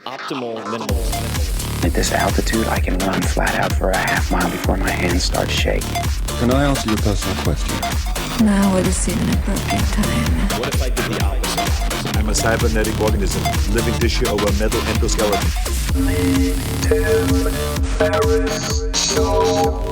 optimal minimalism. At this altitude, I can run flat out for a half mile before my hands start shaking. Can I answer your personal question? Now would seem an appropriate time. What if I did the opposite? I'm a cybernetic organism, living tissue over metal endoskeleton. Ferriss Show.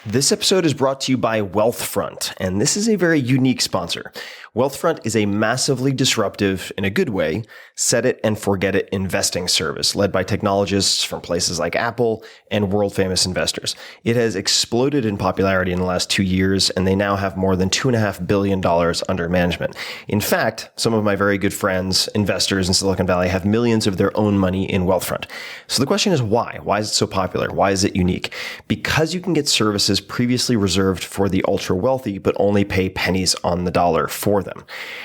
This episode is brought to you by Wealthfront, and this is a very unique sponsor. Wealthfront is a massively disruptive, in a good way, set it and forget it investing service led by technologists from places like Apple and world-famous investors. It has exploded in popularity in the last 2 years, and they now have more than $2.5 billion under management. In fact, some of my very good friends, investors in Silicon Valley, have millions of their own money in Wealthfront. So the question is why? Why is it so popular? Why is it unique? Because you can get services previously reserved for the ultra wealthy, but only pay pennies on the dollar for them.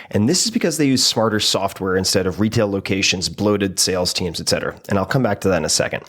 And this is because they use smarter software instead of retail locations, bloated sales teams, etc. And I'll come back to that in a second.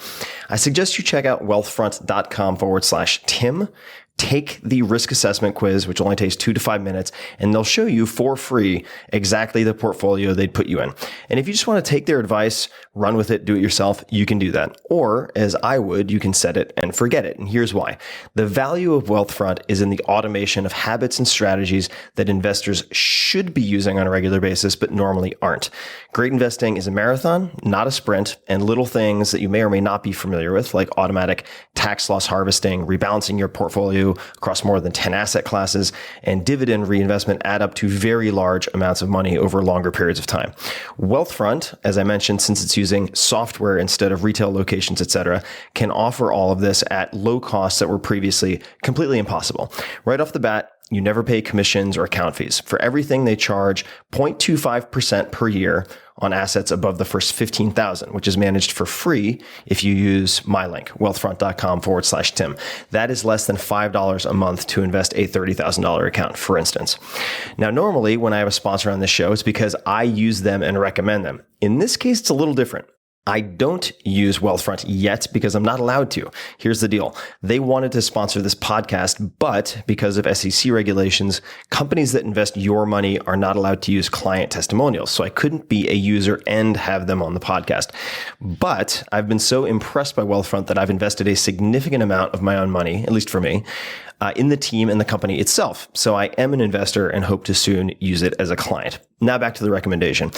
I suggest you check out wealthfront.com/Tim. Take the risk assessment quiz, which only takes 2 to 5 minutes, and they'll show you for free exactly the portfolio they'd put you in. And if you just want to take their advice, run with it, do it yourself, you can do that. Or, as I would, you can set it and forget it. And here's why. The value of Wealthfront is in the automation of habits and strategies that investors should be using on a regular basis, but normally aren't. Great investing is a marathon, not a sprint, and little things that you may or may not be familiar with, like automatic tax loss harvesting, rebalancing your portfolio across more than 10 asset classes, and dividend reinvestment add up to very large amounts of money over longer periods of time. Wealthfront, as I mentioned, since it's using software instead of retail locations, etc., can offer all of this at low costs that were previously completely impossible. Right off the bat, you never pay commissions or account fees. For everything, they charge 0.25% per year on assets above the first 15,000, which is managed for free if you use my link, wealthfront.com/Tim. That is less than $5 a month to invest a $30,000 account, for instance. Now, normally when I have a sponsor on this show, it's because I use them and recommend them. In this case, it's a little different. I don't use Wealthfront yet because I'm not allowed to. Here's the deal. They wanted to sponsor this podcast, but because of SEC regulations, companies that invest your money are not allowed to use client testimonials. So I couldn't be a user and have them on the podcast. But I've been so impressed by Wealthfront that I've invested a significant amount of my own money, at least for me, in the team and the company itself. So I am an investor and hope to soon use it as a client. Now back to the recommendation.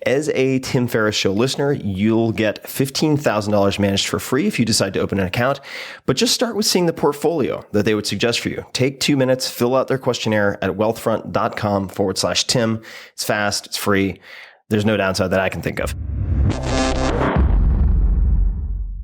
As a Tim Ferriss Show listener, you'll get $15,000 managed for free if you decide to open an account, but just start with seeing the portfolio that they would suggest for you. Take 2 minutes, fill out their questionnaire at wealthfront.com/Tim. It's fast, it's free. There's no downside that I can think of.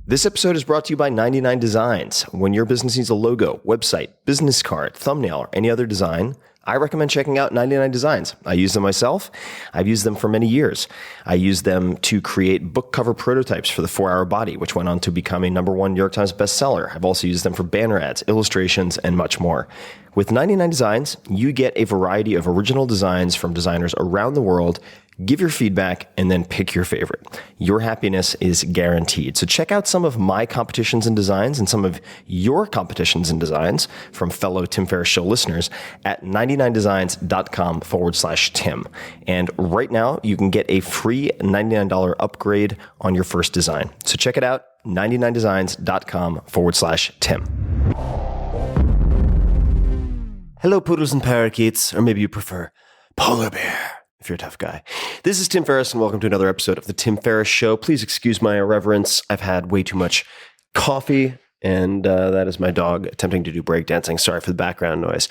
This episode is brought to you by 99 Designs. When your business needs a logo, website, business card, thumbnail, or any other design, I recommend checking out 99 Designs. I use them myself. I've used them for many years. I used them to create book cover prototypes for the 4-Hour Body, which went on to become a #1 New York Times bestseller. I've also used them for banner ads, illustrations, and much more. With 99 Designs, you get a variety of original designs from designers around the world. Give your feedback and then pick your favorite. Your happiness is guaranteed. So check out some of my competitions and designs and some of your competitions and designs from fellow Tim Ferriss Show listeners at 99designs.com/Tim. And right now you can get a free $99 upgrade on your first design. So check it out, 99designs.com/Tim. Hello, poodles and parakeets, or maybe you prefer polar bear, if you're a tough guy. This is Tim Ferriss, and welcome to another episode of The Tim Ferriss Show. Please excuse my irreverence. I've had way too much coffee, and that is my dog attempting to do breakdancing. Sorry for the background noise.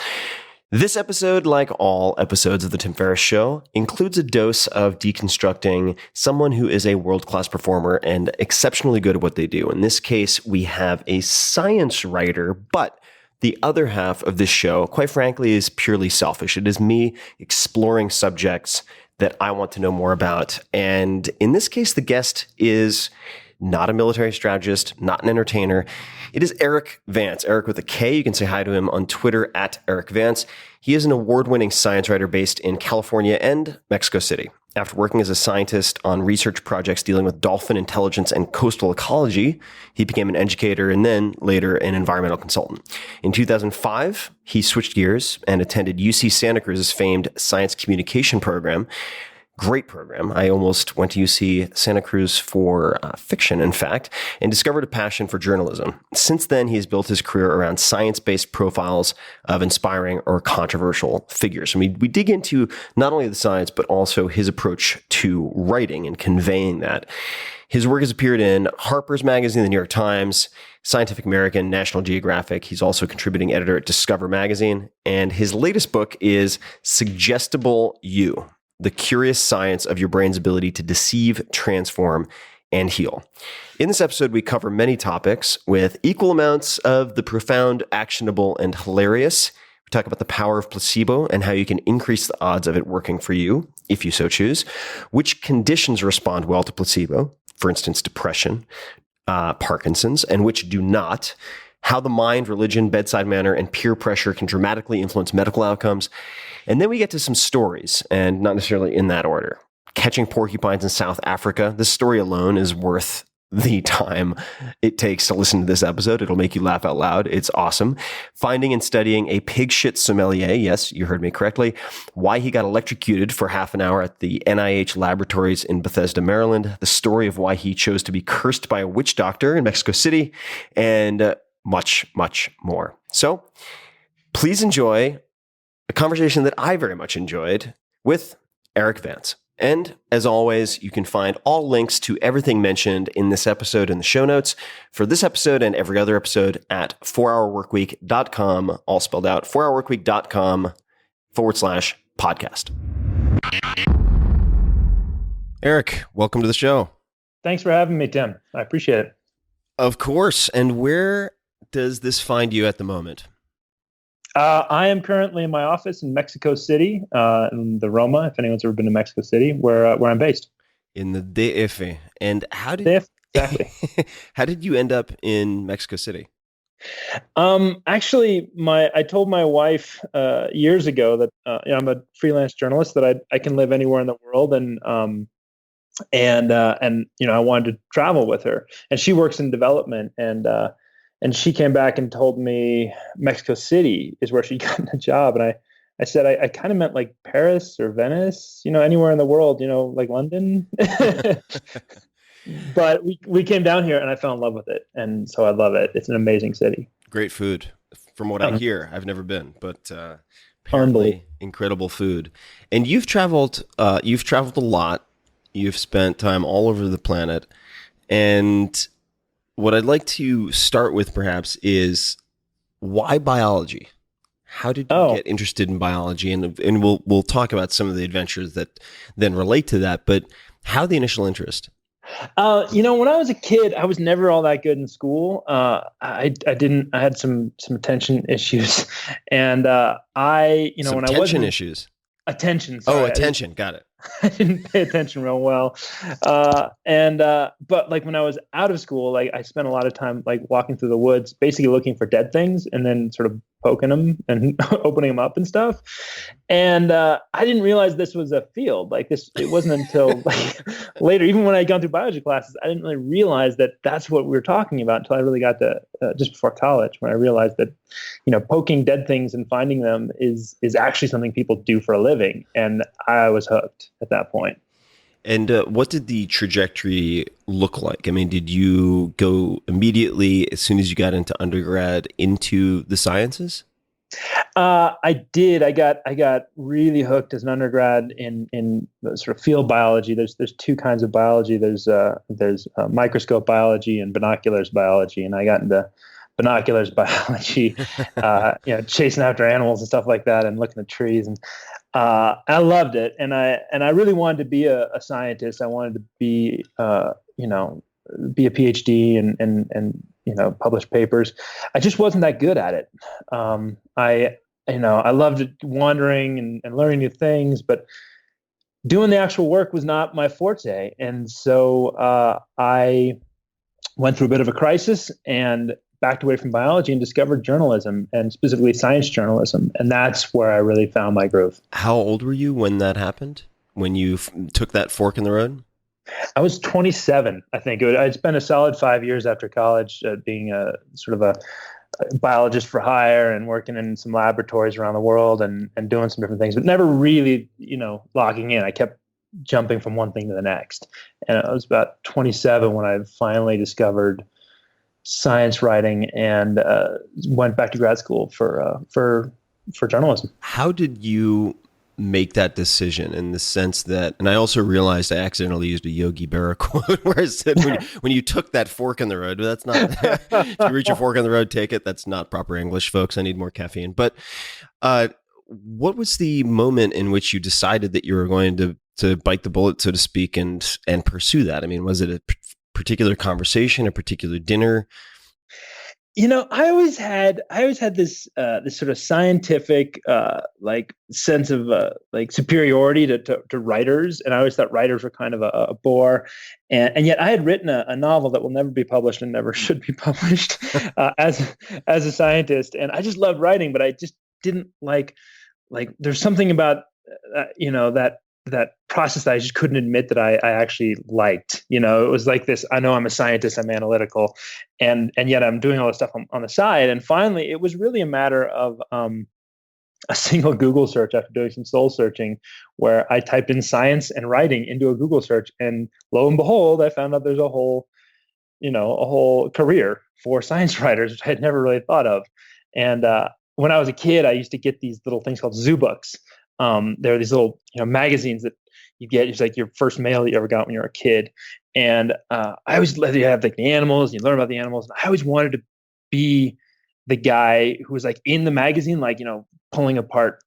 This episode, like all episodes of The Tim Ferriss Show, includes a dose of deconstructing someone who is a world-class performer and exceptionally good at what they do. In this case, we have a science writer, but the other half of this show, quite frankly, is purely selfish. It is me exploring subjects that I want to know more about. And in this case, the guest is not a military strategist, not an entertainer. It is Erik Vance. Eric with a K. You can say hi to him on Twitter at Eric Vance. He is an award-winning science writer based in California and Mexico City. After working as a scientist on research projects dealing with dolphin intelligence and coastal ecology, he became an educator and then later an environmental consultant. In 2005, he switched gears and attended UC Santa Cruz's famed science communication program Great program. I almost went to UC Santa Cruz for fiction, in fact, and discovered a passion for journalism. Since then, he has built his career around science-based profiles of inspiring or controversial figures. And we dig into not only the science, but also his approach to writing and conveying that. His work has appeared in Harper's Magazine, the New York Times, Scientific American, National Geographic. He's also a contributing editor at Discover Magazine. And his latest book is Suggestible You: The Curious Science of Your Brain's Ability to Deceive, Transform, and Heal. In this episode, we cover many topics with equal amounts of the profound, actionable, and hilarious. We talk about the power of placebo and how you can increase the odds of it working for you, if you so choose, which conditions respond well to placebo, for instance, depression, Parkinson's, and which do not, how the mind, religion, bedside manner, and peer pressure can dramatically influence medical outcomes. And then we get to some stories, and not necessarily in that order. Catching porcupines in South Africa. This story alone is worth the time it takes to listen to this episode. It'll make you laugh out loud. It's awesome. Finding and studying a pig shit sommelier. Yes, you heard me correctly. Why he got electrocuted for half an hour at the NIH laboratories in Bethesda, Maryland. The story of why he chose to be cursed by a witch doctor in Mexico City, and much, much more. So please enjoy a conversation that I very much enjoyed with Erik Vance. And as always, you can find all links to everything mentioned in this episode in the show notes for this episode and every other episode at 4hourworkweek.com, all spelled out, 4hourworkweek.com/podcast. Erik, welcome to the show. Thanks for having me, Tim. I appreciate it. Of course. And where does this find you at the moment? I am currently in my office in Mexico City, in the Roma, if anyone's ever been to Mexico City, where I'm based. In the DF. And how did exactly. How did you end up in Mexico City? Actually, I told my wife years ago that I'm a freelance journalist, that I can live anywhere in the world, and I wanted to travel with her, and she works in development, and she came back and told me Mexico City is where she got a job. And I said, I kind of meant like Paris or Venice, anywhere in the world, like London. But we came down here and I fell in love with it. And so I love it. It's an amazing city. Great food. From what I hear, I've never been, but apparently incredible food. And you've traveled a lot. You've spent time all over the planet. And what I'd like to start with perhaps is, why biology? How did you get interested in biology? And we'll talk about some of the adventures that then relate to that, but how the initial interest? When I was a kid, I was never all that good in school. I had some attention issues, and when I was issues. Attention. Sorry. Attention. Got it. I didn't pay attention real well. But like when I was out of school, like I spent a lot of time like walking through the woods, basically looking for dead things and then sort of poking them and opening them up and stuff. And I didn't realize this was a field like this. It wasn't until like later, even when I had gone through biology classes, I didn't really realize that that's what we were talking about until I really got to just before college, when I realized that, poking dead things and finding them is actually something people do for a living. And I was hooked at that point. And what did the trajectory look like? I mean, did you go immediately, as soon as you got into undergrad, into the sciences? I did. I got really hooked as an undergrad in sort of field biology. There's two kinds of biology. There's microscope biology and binoculars biology, and I got into binoculars biology, chasing after animals and stuff like that, and looking at trees, and I loved it. And I really wanted to be a scientist. I wanted to be be a PhD and publish papers. I just wasn't that good at it. I loved wandering and learning new things, but doing the actual work was not my forte. And so I went through a bit of a crisis and backed away from biology and discovered journalism, and specifically science journalism. And that's where I really found my groove. How old were you when that happened? When you took that fork in the road? I was 27, I think. I'd spent a solid 5 years after college being a sort of a biologist for hire and working in some laboratories around the world and doing some different things, but never really, locking in. I kept jumping from one thing to the next. And I was about 27 when I finally discovered science writing and went back to grad school for journalism. How did you make that decision in the sense that, and I also realized I accidentally used a Yogi Berra quote where it said, when you took that fork in the road, that's not, if you reach a fork in the road, take it. That's not proper English, folks. I need more caffeine. But what was the moment in which you decided that you were going to bite the bullet, so to speak, and pursue that? I mean, was it a particular conversation, a particular dinner? I always had this sort of scientific like sense of like superiority to writers, and I always thought writers were kind of a bore, and yet I had written a novel that will never be published and never should be published as a scientist, and I just loved writing, but I just didn't like there's something about that process that I just couldn't admit that I actually liked. It was like this, I know I'm a scientist, I'm analytical, and yet I'm doing all this stuff on the side. And finally, it was really a matter of a single Google search after doing some soul searching, where I typed in science and writing into a Google search, and lo and behold, I found out there's a whole career for science writers, which I had never really thought of. And when I was a kid, I used to get these little things called zoo books. There are these little, magazines that you get. It's like your first mail that you ever got when you were a kid. And I always let you have like the animals, and you learn about the animals. And I always wanted to be the guy who was like in the magazine, like, pulling apart,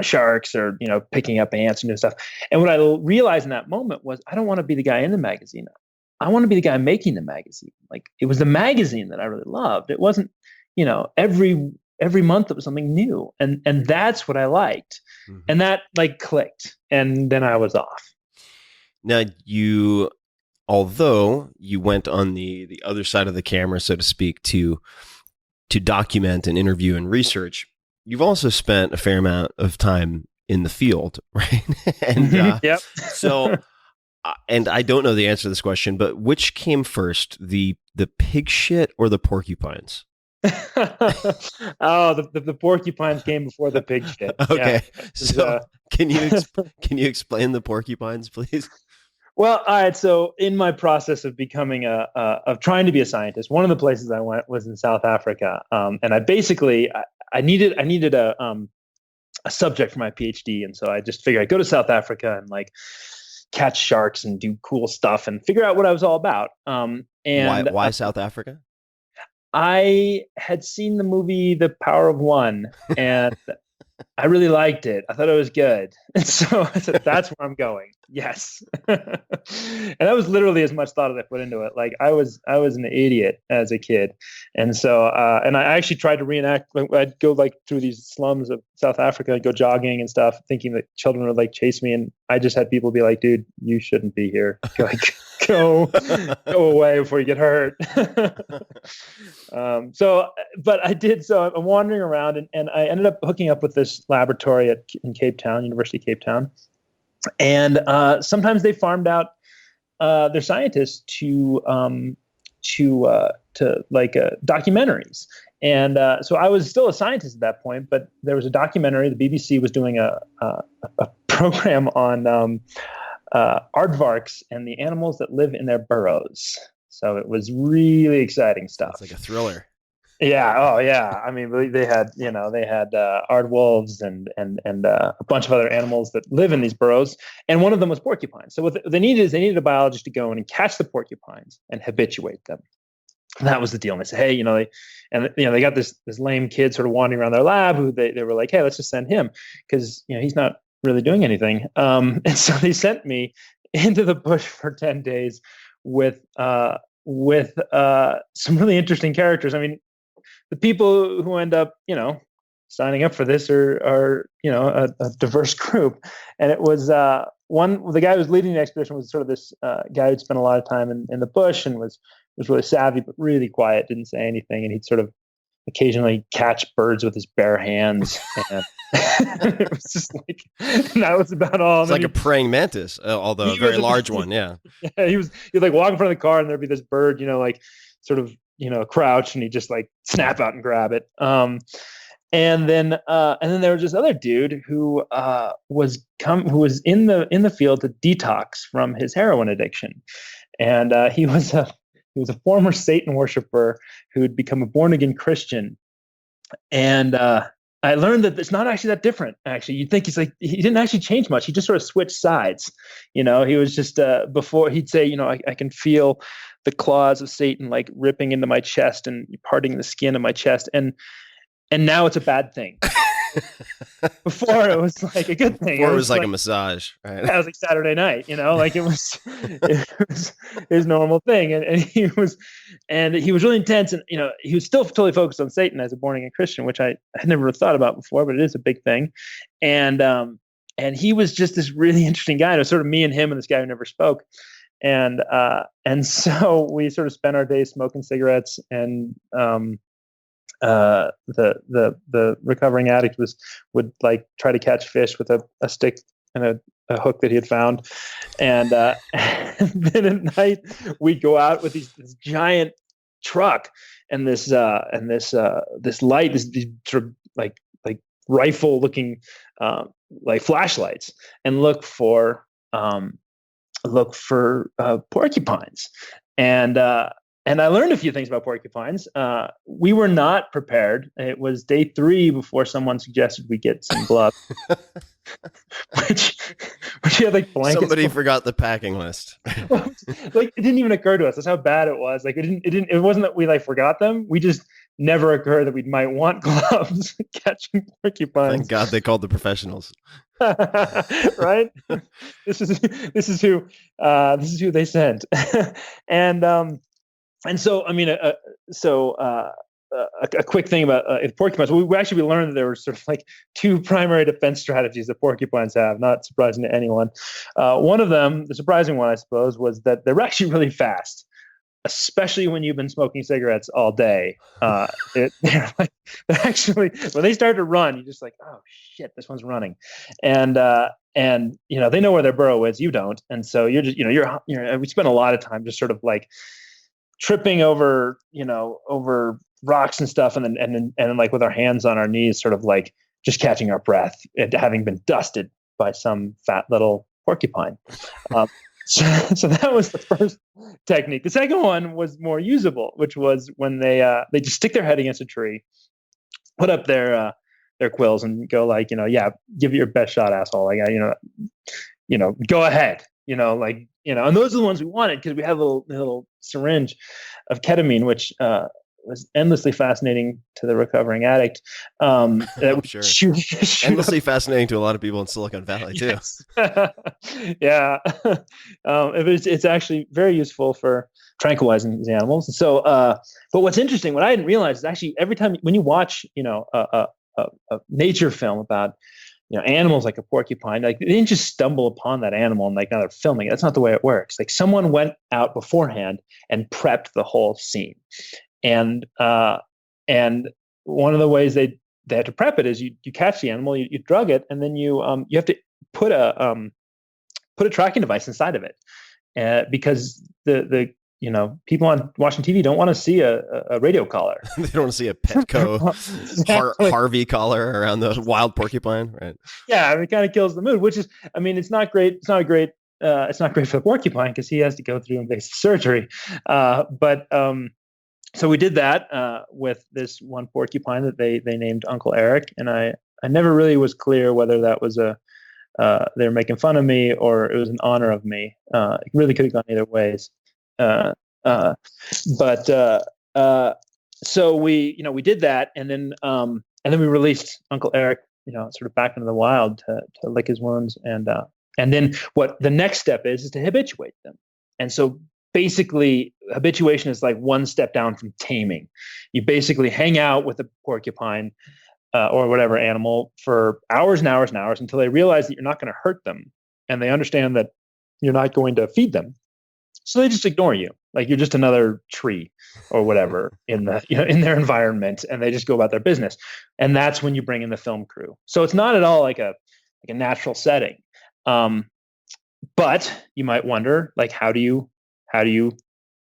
sharks, or, picking up ants and new stuff. And what I realized in that moment was, I don't want to be the guy in the magazine. I want to be the guy making the magazine. Like, it was the magazine that I really loved. It wasn't, every month it was something new, and that's what I liked. Mm-hmm. And that like clicked, and then I was off. Now, although you went on the other side of the camera, so to speak, to document and interview and research, you've also spent a fair amount of time in the field, right? And yep. So, and I don't know the answer to this question, but which came first, the pig shit or the porcupines? Oh, the porcupines came before the pig shit. Okay, yeah. So can you explain the porcupines, please? Well, all right. So in my process of becoming of trying to be a scientist, one of the places I went was in South Africa, and I needed a subject for my PhD, and so I just figured I'd go to South Africa and like catch sharks and do cool stuff and figure out what I was all about. And why South Africa? I had seen the movie The Power of One, and I really liked it. I thought it was good. And so I said, that's where I'm going. Yes. And that was literally as much thought as I put into it. Like I was an idiot as a kid. And so, and I actually tried to reenact, I'd go like through these slums of South Africa, I'd go jogging and stuff, thinking that children would like chase me. And I just had people be like, dude, you shouldn't be here. Like, go away before you get hurt. But I did. So I'm wandering around, and I ended up hooking up with this laboratory in Cape Town, University of Cape Town. And sometimes they farmed out their scientists to documentaries. And so I was still a scientist at that point, but there was a documentary. The BBC was doing a program on aardvarks and the animals that live in their burrows. So it was really exciting stuff. It's like a thriller. Yeah. Oh, yeah. I mean, they had aardwolves and a bunch of other animals that live in these burrows, and one of them was porcupines. So what they needed a biologist to go in and catch the porcupines and habituate them. And that was the deal. And they said, hey, they got this lame kid sort of wandering around their lab who they were like, hey, let's just send him because he's not really doing anything. And so they sent me into the bush for 10 days with some really interesting characters. I mean, the people who end up, signing up for this are a diverse group. And it was the guy who was leading the expedition was sort of this guy who'd spent a lot of time in the bush and was really savvy, but really quiet, didn't say anything. And he'd sort of occasionally catch birds with his bare hands. And it was just like, that was about all. It's like a praying mantis, although a very large one. Yeah. Yeah. He'd like walk in front of the car and there'd be this bird, like sort of, crouch, and he'd just like snap out and grab it. And then there was this other dude who was in the field to detox from his heroin addiction, and he was a former Satan worshiper who had become a born again Christian. And I learned that it's not actually that different. Actually, you'd think he didn't actually change much. He just sort of switched sides. He was just before he'd say, I can feel the claws of Satan like ripping into my chest and parting the skin of my chest, and now it's a bad thing. Before it was like a good thing. Before it was like a massage, right? Yeah, it was like Saturday night, like it was his normal thing. And he was really intense, and he was still totally focused on Satan as a born again Christian, which I had never thought about before, but it is a big thing. And he was just this really interesting guy. It was sort of me and him and this guy who never spoke. And so we sort of spent our days smoking cigarettes, and the recovering addict would like try to catch fish with a stick and a hook that he had found, and then at night we'd go out with this giant truck and this light, these sort of like rifle looking like flashlights, and look for porcupines. And I learned a few things about porcupines. We were not prepared. It was day 3 before someone suggested we get some gloves, which had like blankets. Somebody forgot the packing list. Like it didn't even occur to us. That's how bad it was. Like it wasn't that we like forgot them. We just never occurred that we might want gloves catching porcupines. Thank God they called the professionals. Right? This is who they sent. And so, I mean, a quick thing about porcupines. We learned that there were sort of like 2 primary defense strategies that porcupines have, not surprising to anyone. One of them, the surprising one, I suppose, was that they're actually really fast, especially when you've been smoking cigarettes all day. They're actually, when they start to run, you're just like, oh shit, this one's running. And they know where their burrow is, you don't. And so you're just, we spend a lot of time just sort of like tripping over rocks and stuff, and then like with our hands on our knees, sort of like just catching our breath, having been dusted by some fat little porcupine. So that was the first technique. The second one was more usable, which was when they just stick their head against a tree, put up their quills, and go like, yeah, give it your best shot, asshole. Like, go ahead. And those are the ones we wanted because we had a little syringe of ketamine, which was endlessly fascinating to the recovering addict. That sure. Endlessly fascinating to a lot of people in Silicon Valley too. Yes. Yeah. It's actually very useful for tranquilizing these animals. So, but what's interesting, what I didn't realize is actually every time when you watch, a nature film about animals like a porcupine, like they didn't just stumble upon that animal and like now they're filming it. That's not the way it works. Like someone went out beforehand and prepped the whole scene. And one of the ways they had to prep it is you catch the animal, you drug it, and then you have to put a tracking device inside of it, because the people on watching TV don't want to see a radio collar. They don't want to see a Petco Exactly. Harvey collar around the wild porcupine, right? Yeah, it kind of kills the mood, which is, I mean, it's not great. It's not great for the porcupine because he has to go through invasive surgery. So we did that with this one porcupine that they named Uncle Eric, and I never really was clear whether that was they were making fun of me or it was an honor of me. It really could have gone either ways. So we did that, and then we released Uncle Eric, sort of back into the wild to lick his wounds, and then what the next step is to habituate them. And so basically habituation is like one step down from taming. You basically hang out with a porcupine or whatever animal for hours and hours and hours until they realize that you're not going to hurt them, and they understand that you're not going to feed them. So they just ignore you, like you're just another tree or whatever in their environment, and they just go about their business. And that's when you bring in the film crew. So it's not at all like a natural setting. But you might wonder, like, how do you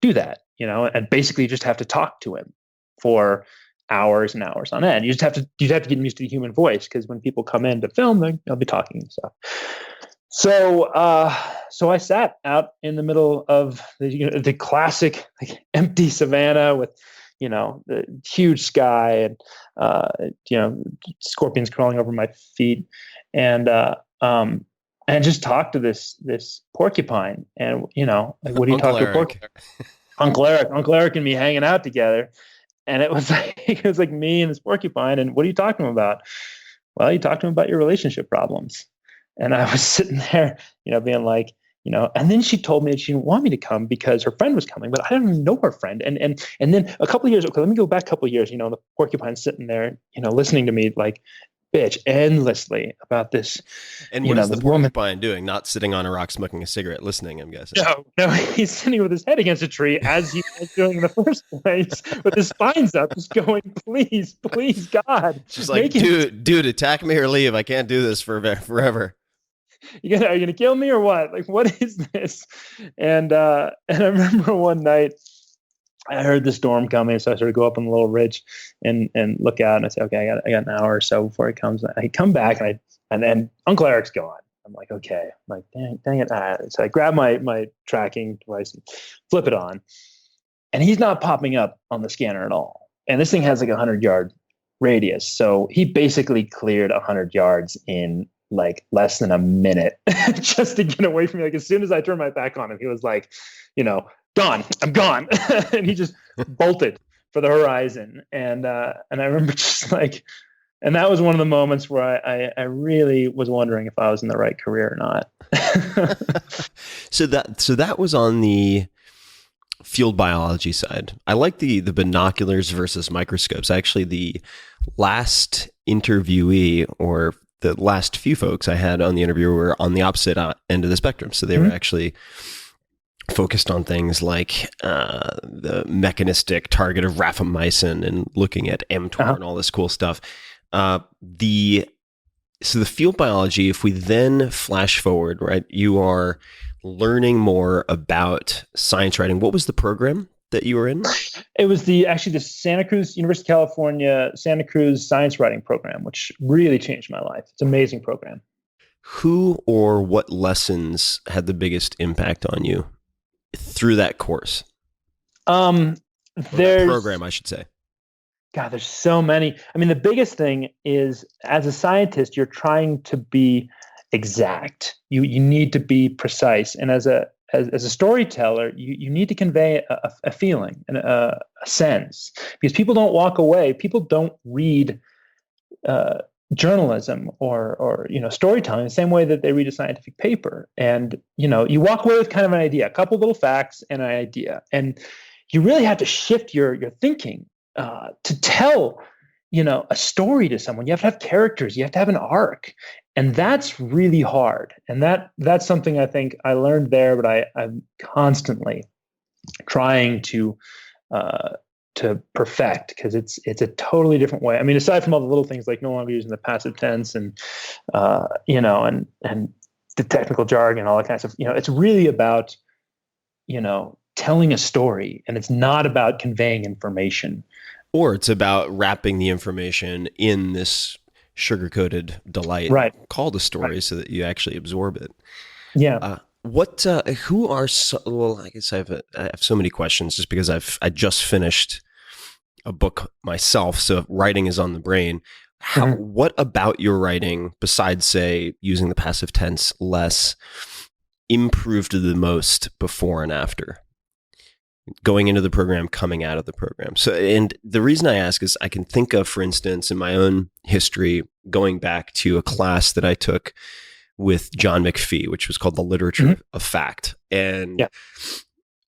do that? And basically you just have to talk to him for hours and hours on end. You'd have to get used to the human voice, because when people come in to film, they'll be talking and stuff. So I sat out in the middle of the classic like empty savanna with the huge sky and scorpions crawling over my feet, and just talked to this porcupine, and like, what do you talk to a porcupine? Uncle Eric and me hanging out together. And it was like me and this porcupine. And what are you talking to him about? Well, you talk to him about your relationship problems. And I was sitting there, being like, and then she told me that she didn't want me to come because her friend was coming, but I don't even know her friend. And then a couple of years, okay, let me go back a couple of years, the porcupine's sitting there, listening to me like bitch endlessly about this. And what is the porcupine doing? Not sitting on a rock smoking a cigarette, listening, I'm guessing. No, he's sitting with his head against a tree, as he was doing in the first place, with his spines up, just going, please, God. She's like, dude, attack me or leave. I can't do this forever. Are you gonna kill me or what? Like, what is this? And I remember one night I heard the storm coming, so I sort of go up on the little ridge and look out, and I say, okay, I got an hour or so before it comes. I come back, and then Uncle Eric's gone. I'm like, okay. I'm like, dang it. So I grab my tracking device and flip it on, and he's not popping up on the scanner at all. And this thing has like 100-yard radius, so he basically cleared 100 yards in like less than a minute just to get away from me. Like, as soon as I turned my back on him, he was like, gone, I'm gone. And he just bolted for the horizon. And I remember just like, and that was one of the moments where I really was wondering if I was in the right career or not. So that was on the field biology side. I like the binoculars versus microscopes. Actually, the last interviewee, or the last few folks I had on the interview, were on the opposite end of the spectrum. So they were actually focused on things like the mechanistic target of rapamycin and looking at mTOR and all this cool stuff. So the field biology, if we then flash forward, right, you are learning more about science writing. What was the program that you were in? It was the Santa Cruz, University of California, Santa Cruz science writing program, which really changed my life. It's an amazing program. Who or what lessons had the biggest impact on you through that course? That program, I should say. God, there's so many. I mean, the biggest thing is, as a scientist, you're trying to be exact. You need to be precise. And as a storyteller, you need to convey a feeling and a sense, because people don't walk away. People don't read journalism or storytelling the same way that they read a scientific paper. And you walk away with kind of an idea, a couple little facts and an idea, and you really have to shift your thinking to tell a story to someone. You have to have characters. You have to have an arc. And that's really hard. And that's something I think I learned there, but I'm constantly trying to perfect, because it's a totally different way. I mean, aside from all the little things like no longer using the passive tense and and the technical jargon, all that kind of stuff, it's really about telling a story, and it's not about conveying information. Or it's about wrapping the information in this sugar-coated delight, right, called a story, so that you actually absorb it. Yeah. Who are well, I guess I have so many questions, just because I just finished a book myself, so writing is on the brain. What about your writing, besides, say, using the passive tense less, improved the most before and after? Going into the program, coming out of the program. So, and the reason I ask is I can think of, for instance, in my own history, going back to a class that I took with John McPhee, which was called The Literature of Fact. And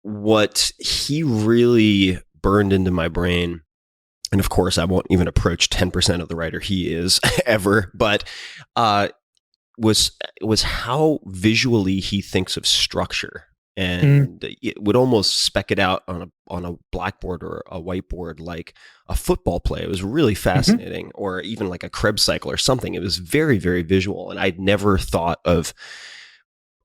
what he really burned into my brain, and of course, I won't even approach 10% of the writer he is ever, but was how visually he thinks of structure. And it would almost spec it out on a blackboard or a whiteboard like a football play. It was really fascinating, or even like a Krebs cycle or something. It was very, very visual, and I'd never thought of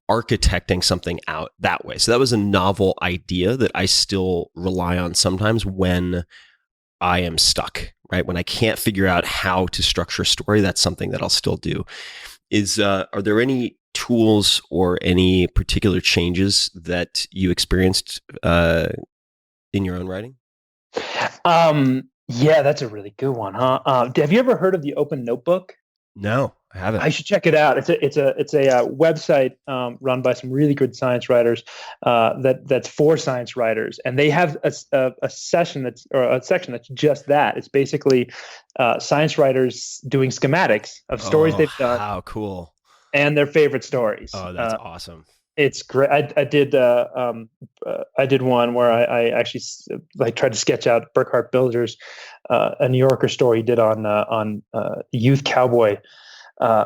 architecting something out that way. So that was a novel idea that I still rely on sometimes when I am stuck right? When I can't figure out how to structure a story, that's something that I'll still do. Are there any tools or any particular changes that you experienced in your own writing? Yeah, that's a really good one, huh? Have you ever heard of the Open Notebook? No, I haven't. I should check it out. It's a website run by some really good science writers that's for science writers, and they have a section that's just that. It's basically science writers doing schematics of stories they've done. How cool! And their favorite stories. Oh, that's awesome. It's great. I did one where I actually tried to sketch out Burkhard Bilger's a New Yorker story he did on youth cowboy,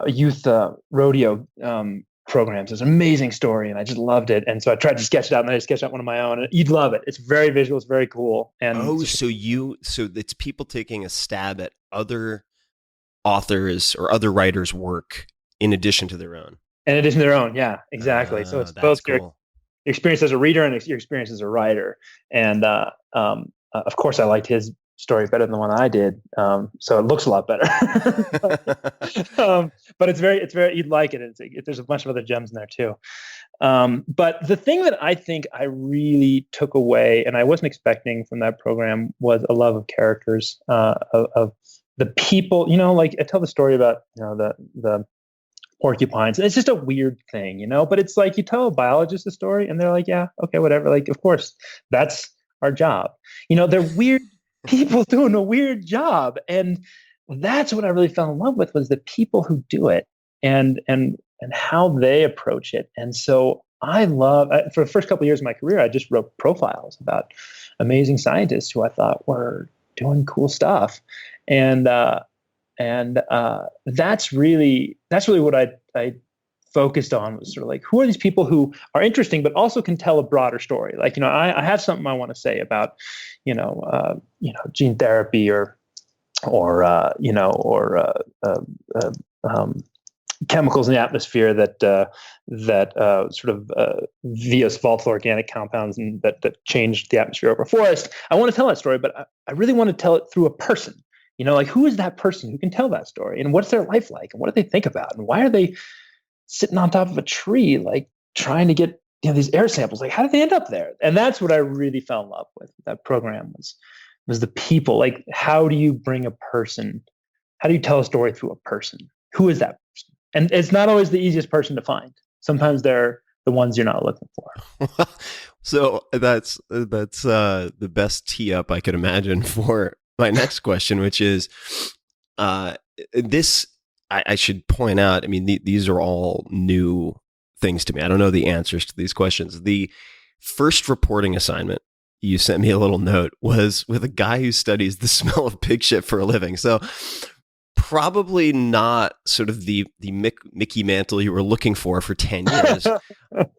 youth rodeo programs. It's an amazing story, and I just loved it. And so I tried to sketch it out, and I sketched out one of my own. And you'd love it. It's very visual. It's very cool. And so it's people taking a stab at other authors or other writers' work in addition to their own. In addition to their own, yeah, exactly. So it's both cool. Your experience as a reader and your experience as a writer. And of course, I liked his story better than the one I did. So it looks a lot better. But it's very. You'd like it. There's a bunch of other gems in there too. But the thing that I think I really took away, and I wasn't expecting from that program, was a love of characters, of the people. Like I tell the story about the porcupines. It's just a weird thing, but it's like you tell a biologist a story and they're like, yeah, okay, whatever. Like, of course, that's our job. They're weird people doing a weird job. And that's what I really fell in love with, was the people who do it and how they approach it. And so I love, for the first couple of years of my career, I just wrote profiles about amazing scientists who I thought were doing cool stuff. And that's really what I focused on, was sort of like, who are these people who are interesting but also can tell a broader story? Like, I have something I want to say about, gene therapy or chemicals in the atmosphere that via volatile organic compounds and that changed the atmosphere over a forest. I want to tell that story, but I really want to tell it through a person. Like, who is that person who can tell that story, and what's their life like, and what do they think about, and why are they sitting on top of a tree, like trying to get these air samples? Like, how did they end up there? And that's what I really fell in love with that program, was the people. Like, how do you bring a person? How do you tell a story through a person? Who is that person? And it's not always the easiest person to find. Sometimes they're the ones you're not looking for. So that's the best tee up I could imagine for my next question, which is this. I should point out, I mean, these are all new things to me. I don't know the answers to these questions. The first reporting assignment you sent me a little note was with a guy who studies the smell of pig shit for a living. So probably not sort of the Mickey Mantle you were looking for 10 years.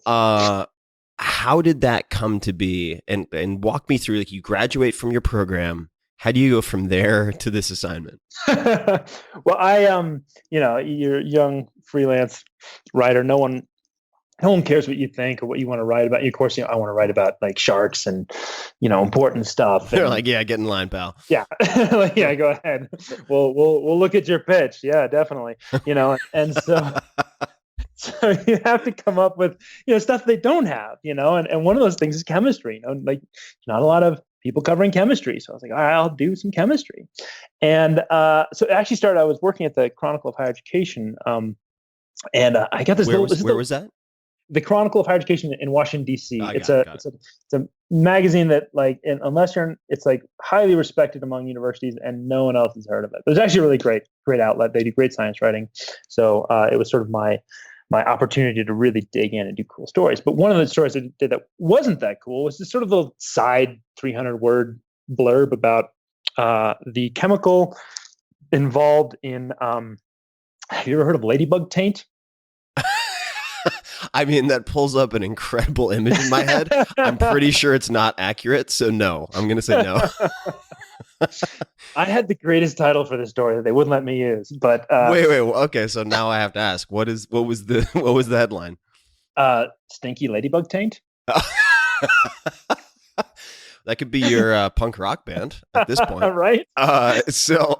How did that come to be? And walk me through, like, you graduate from your program. How do you go from there to this assignment? Well, you're a young freelance writer. No one cares what you think or what you want to write about. Of course, I want to write about like sharks and, important stuff. They're like, yeah, get in line, pal. Yeah. Like, yeah, go ahead. We'll look at your pitch. Yeah, definitely. And so you have to come up with, stuff they don't have, and one of those things is chemistry, like not a lot of people covering chemistry. So I was like, all right, I'll do some chemistry. And so it actually started, I was working at the Chronicle of Higher Education. And I got this where was that? The Chronicle of Higher Education in Washington, D.C. It's a magazine that, like, it's like highly respected among universities, and no one else has heard of it. But it's actually a really great outlet. They do great science writing. So it was sort of my opportunity to really dig in and do cool stories. But one of the stories I did that wasn't that cool was this sort of little side 300-word blurb about the chemical involved in, have you ever heard of ladybug taint? I mean, that pulls up an incredible image in my head. I'm pretty sure it's not accurate. So no, I'm going to say no. I had the greatest title for this story that they wouldn't let me use, but wait. Okay, so now I have to ask, what was the headline? Stinky ladybug taint. That could be your punk rock band at this point. Right? So,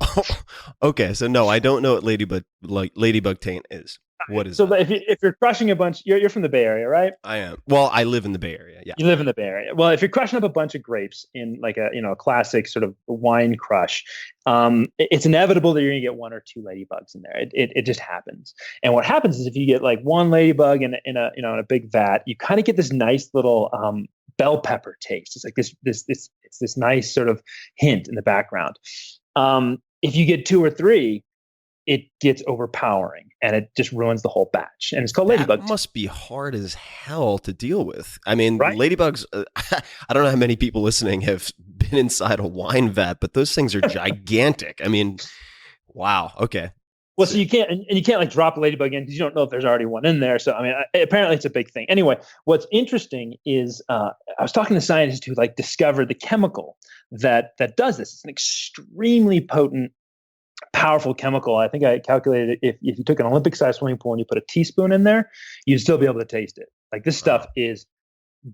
okay. So no, I don't know what ladybug taint is. What is so that? if you're crushing a bunch, you're from the Bay Area, right? I am. Well, I live in the Bay Area. Yeah. You live in the Bay Area. Well, if you're crushing up a bunch of grapes in like a classic sort of wine crush, it's inevitable that you're gonna get one or two ladybugs in there. It just happens. And what happens is if you get like one ladybug in a big vat, you kind of get this nice little bell pepper taste. It's like this nice sort of hint in the background. If you get two or three, it gets overpowering and it just ruins the whole batch. And it's called ladybug. That must be hard as hell to deal with. I mean, right? Ladybugs, I don't know how many people listening have been inside a wine vat, but those things are gigantic. I mean, wow. Okay. Well, so you can't like drop a ladybug in because you don't know if there's already one in there. So, I mean, apparently it's a big thing. Anyway, what's interesting is I was talking to scientists who like discovered the chemical that does this. It's an extremely potent, powerful chemical. I think I calculated if you took an Olympic-sized swimming pool and you put a teaspoon in there, you'd still be able to taste it. Like this stuff is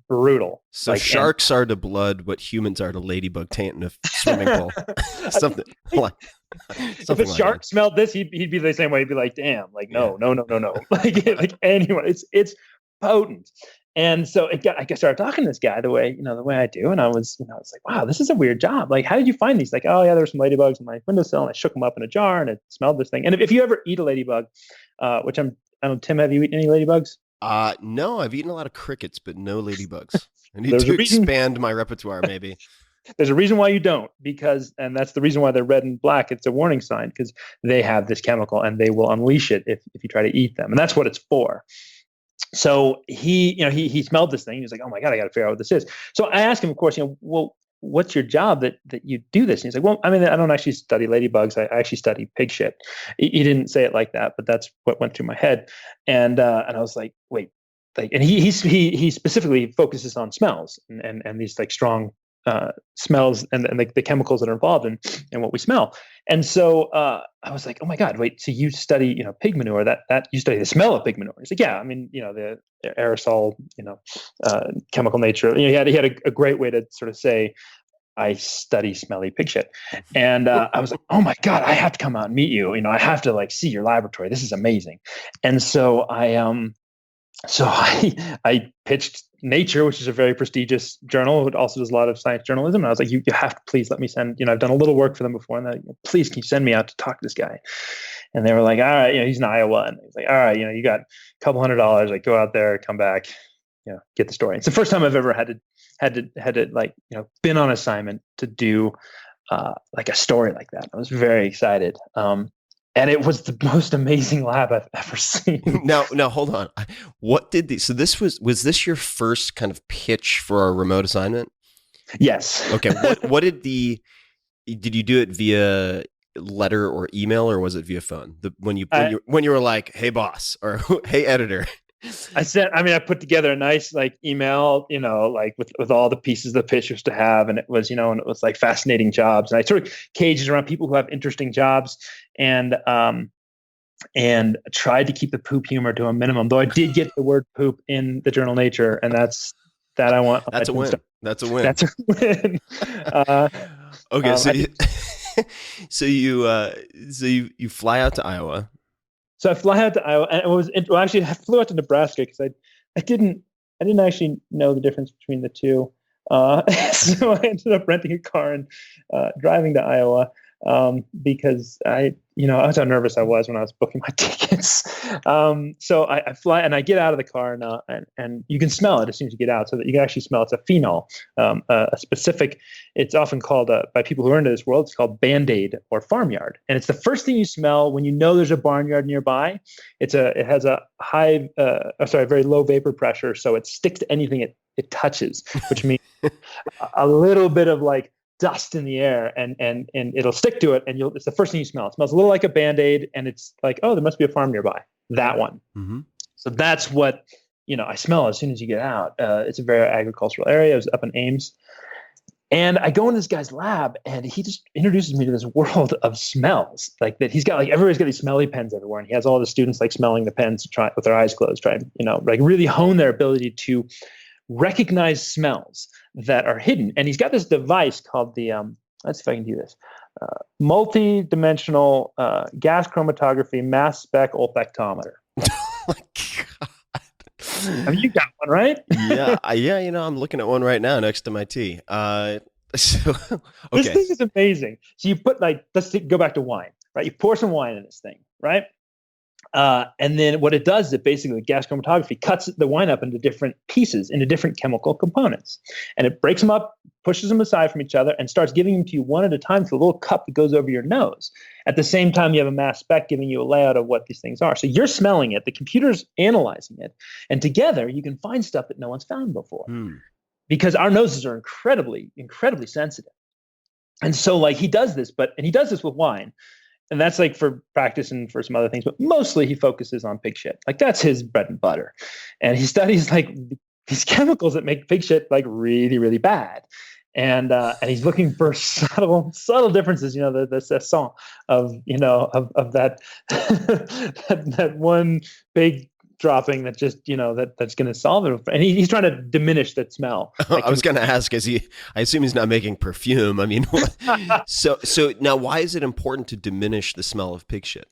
brutal. So like, sharks are to blood what humans are to ladybug taint in a swimming pool. Something like if a shark smelled this, he'd be the same way. He'd be like, "Damn, like no. like anyway, it's potent." And so I started talking to this guy the way I do, and I was like, "Wow, this is a weird job. Like, how did you find these?" Like, "Oh yeah, there were some ladybugs in my windowsill, and I shook them up in a jar, and it smelled this thing." And if you ever eat a ladybug, which I don't, Tim, have you eaten any ladybugs? No, I've eaten a lot of crickets, but no ladybugs. I need to expand my repertoire, maybe. There's a reason why you don't, and that's the reason why they're red and black. It's a warning sign because they have this chemical and they will unleash it if you try to eat them, and that's what it's for. So he smelled this thing. He was like, "Oh my God, I got to figure out what this is." So I asked him, of course, well, what's your job that you do this? And he's like, "Well, I mean, I don't actually study ladybugs. I actually study pig shit." He didn't say it like that, but that's what went through my head. And I was like, wait, like, and he specifically focuses on smells and these like strong smells and the chemicals that are involved in what we smell. And so I was like, oh my God, wait, so you study, pig manure, that you study the smell of pig manure. He's like, yeah, I mean, the aerosol, chemical nature. He had a great way to sort of say, I study smelly pig shit. And I was like, oh my God, I have to come out and meet you. I have to like see your laboratory. This is amazing. And so I pitched Nature, which is a very prestigious journal. It also does a lot of science journalism. And I was like, you have to please let me send, I've done a little work for them before. And please, can you send me out to talk to this guy? And they were like, all right, he's in Iowa. And he's like, all right, you got a couple $100, like go out there, come back, get the story. It's the first time I've ever had to like, been on assignment to do like a story like that. I was very excited. And it was the most amazing lab I've ever seen. Now, hold on. What did so this was this your first kind of pitch for a remote assignment? Yes. Okay. What did you do it via letter or email, or was it via phone? When you were like, hey boss, or hey editor? I put together a nice like email, like with all the pieces the pitch was to have. And it was, and it was like fascinating jobs. And I sort of caged around people who have interesting jobs and tried to keep the poop humor to a minimum, though I did get the word poop in the journal Nature. And that's a win. That's a win. That's a win. Okay. So you fly out to Iowa. So I fly out to Iowa, and actually I flew out to Nebraska because I didn't actually know the difference between the two. So I ended up renting a car and driving to Iowa because I was how nervous I was when I was booking my tickets. So I fly and I get out of the car and you can smell it as soon as you get out, so that you can actually smell. It's a phenol, a specific. It's often called by people who are into this world. It's called Band-Aid or farmyard, and it's the first thing you smell when you know there's a barnyard nearby. It has a very low vapor pressure, so it sticks to anything it touches, which means a little bit of like dust in the air and it'll stick to it, and it's the first thing you smell. It smells a little like a Band-Aid, and it's like, oh, there must be a farm nearby. That one. Mm-hmm. So that's what I smell as soon as you get out. It's a very agricultural area. I was up in Ames, and I go in this guy's lab, and he just introduces me to this world of smells. Like that, he's got like everybody's got these smelly pens everywhere, and he has all the students like smelling the pens, try with their eyes closed, trying like really hone their ability to recognize smells that are hidden. And he's got this device called the, let's see if I can do this, multi-dimensional gas chromatography mass spec olfactometer. Oh my God. I mean, you got one, right? Yeah. I'm looking at one right now next to my tea. Okay. This thing is amazing. So you put go back to wine, right? You pour some wine in this thing, right? And then what it does is it basically, gas chromatography cuts the wine up into different pieces, into different chemical components. And it breaks them up, pushes them aside from each other, and starts giving them to you one at a time through a little cup that goes over your nose. At the same time, you have a mass spec giving you a layout of what these things are. So you're smelling it, the computer's analyzing it, and together you can find stuff that no one's found before. Because our noses are incredibly, incredibly sensitive. And so he does this, and he does this with wine. And that's for practice and for some other things, but mostly he focuses on pig shit. That's his bread and butter. And he studies these chemicals that make pig shit really, really bad. And he's looking for subtle differences, the song of that that one big dropping that just that's going to solve it. And he's trying to diminish that smell. I was going to ask, I assume he's not making perfume. I mean, so now why is it important to diminish the smell of pig shit?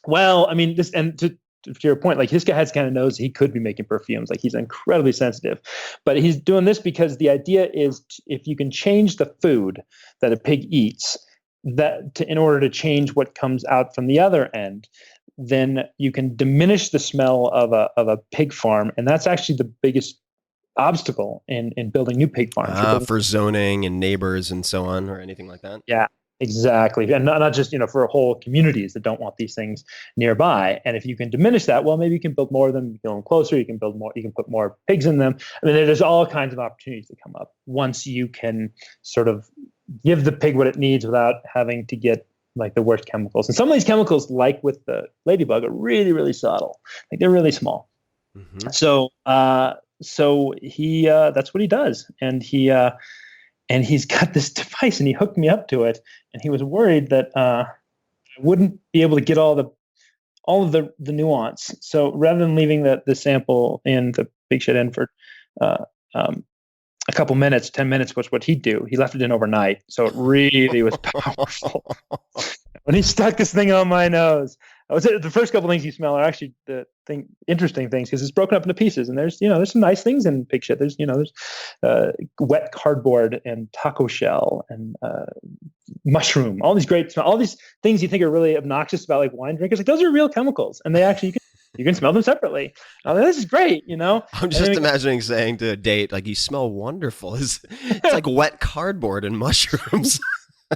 Well, I mean, to your point, this guy kind of knows he could be making perfumes. He's incredibly sensitive, but he's doing this because the idea is if you can change the food that a pig eats, in order to change what comes out from the other end, then you can diminish the smell of a pig farm. And that's actually the biggest obstacle in building new pig farms. For zoning and neighbors and so on, or anything like that? Yeah, exactly. And not just, for whole communities that don't want these things nearby. And if you can diminish that, well, maybe you can build more of them, you can build them closer, you can build more, you can put more pigs in them. I mean, there's all kinds of opportunities that come up once you can sort of give the pig what it needs without having to get the worst chemicals. And some of these chemicals, like with the ladybug, are really, really subtle. They're really small. Mm-hmm. So he that's what he does. And he's got this device, and he hooked me up to it. And he was worried that I wouldn't be able to get all of the nuance. So rather than leaving the sample in the pig shit in for a couple minutes, 10 minutes was what he'd do. He left it in overnight. So it really was powerful. When he stuck this thing on my nose, the first couple things you smell are actually interesting things, because it's broken up into pieces. And there's some nice things in pig shit. There's wet cardboard and taco shell and mushroom, all these great smell, all these things you think are really obnoxious about wine drinkers. Those are real chemicals, and they actually, you can smell them separately. This is great, I'm just imagining saying to a date, you smell wonderful. It's like wet cardboard and mushrooms.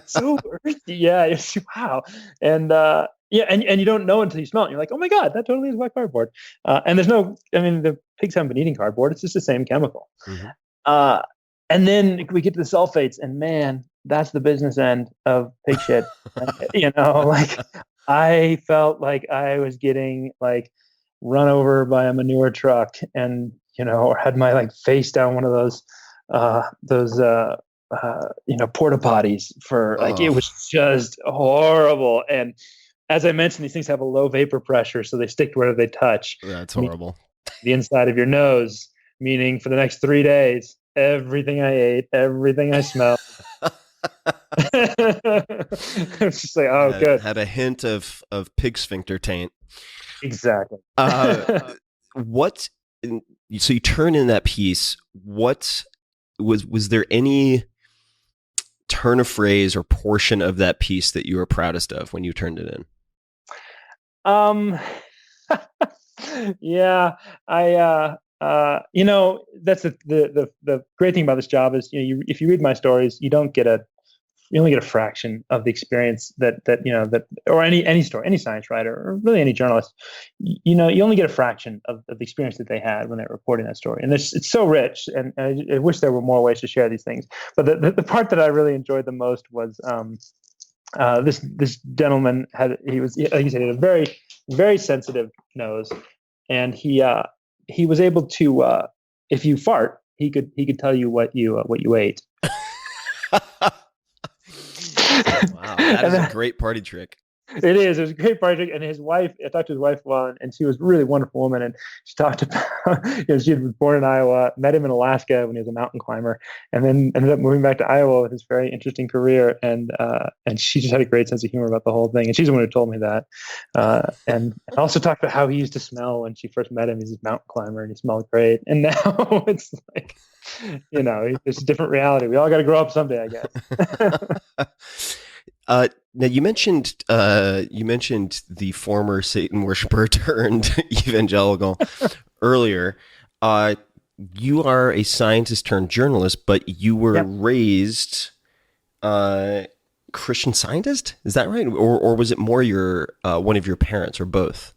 So earthy. Yeah. Wow. And and you don't know until you smell it. You're like, oh my God, that totally is wet cardboard. And the pigs haven't been eating cardboard. It's just the same chemical. Mm-hmm. And then we get to the sulfates, and man, that's the business end of pig shit. I felt like I was getting run over by a manure truck, and or had my face down one of those porta potties for it was just horrible. And as I mentioned, these things have a low vapor pressure, so they stick to wherever they touch. That's horrible. The inside of your nose, meaning for the next 3 days, everything I ate, everything I smelled. It's just good. Had a hint of pig sphincter taint. Exactly. So you turn in that piece. What was there any turn of phrase or portion of that piece that you were proudest of when you turned it in? Yeah, that's the great thing about this job is, if you read my stories, you only get a fraction of the experience that or any story, any science writer, or really any journalist, you only get a fraction of the experience that they had when they're reporting that story. And it's so rich, and I wish there were more ways to share these things. But the part that I really enjoyed the most was this gentleman had a very, very sensitive nose, and he was able to, if you fart, he could tell you what you ate. Wow, that is a great party trick. It is. It was a great project. And his wife, I talked to his wife a while, and she was a really wonderful woman. And she talked about, she had been born in Iowa, met him in Alaska when he was a mountain climber, and then ended up moving back to Iowa with his very interesting career. And she just had a great sense of humor about the whole thing. And she's the one who told me that. And also talked about how he used to smell when she first met him. He's a mountain climber and he smelled great. And now it's like, it's a different reality. We all got to grow up someday, I guess. Now you mentioned the former Satan worshiper turned evangelical earlier. You are a scientist turned journalist, but you were raised Christian Scientist. Is that right, or was it more your one of your parents, or both?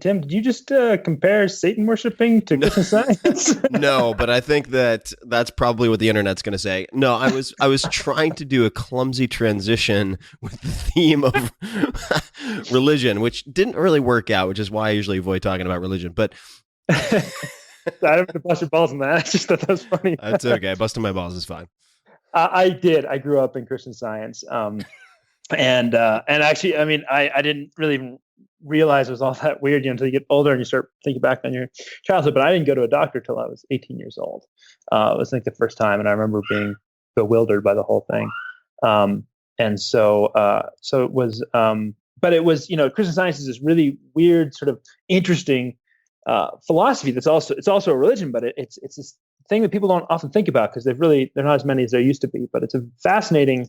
Tim, did you just compare Satan worshiping to Christian Science? No, but I think that's probably what the internet's going to say. No, I was trying to do a clumsy transition with the theme of religion, which didn't really work out, which is why I usually avoid talking about religion. But I don't have to bust your balls on that. I just thought that was funny. That's okay. Busting my balls is fine. I did. I grew up in Christian Science. And actually, I mean, I didn't really even realize it was all that weird, until you get older and you start thinking back on your childhood. But I didn't go to a doctor till I was 18 years old. It was like the first time, and I remember being bewildered by the whole thing. And so it was, but it was, Christian Science is this really weird, sort of interesting philosophy. It's also a religion, but it's this thing that people don't often think about because they're not as many as there used to be. But it's a fascinating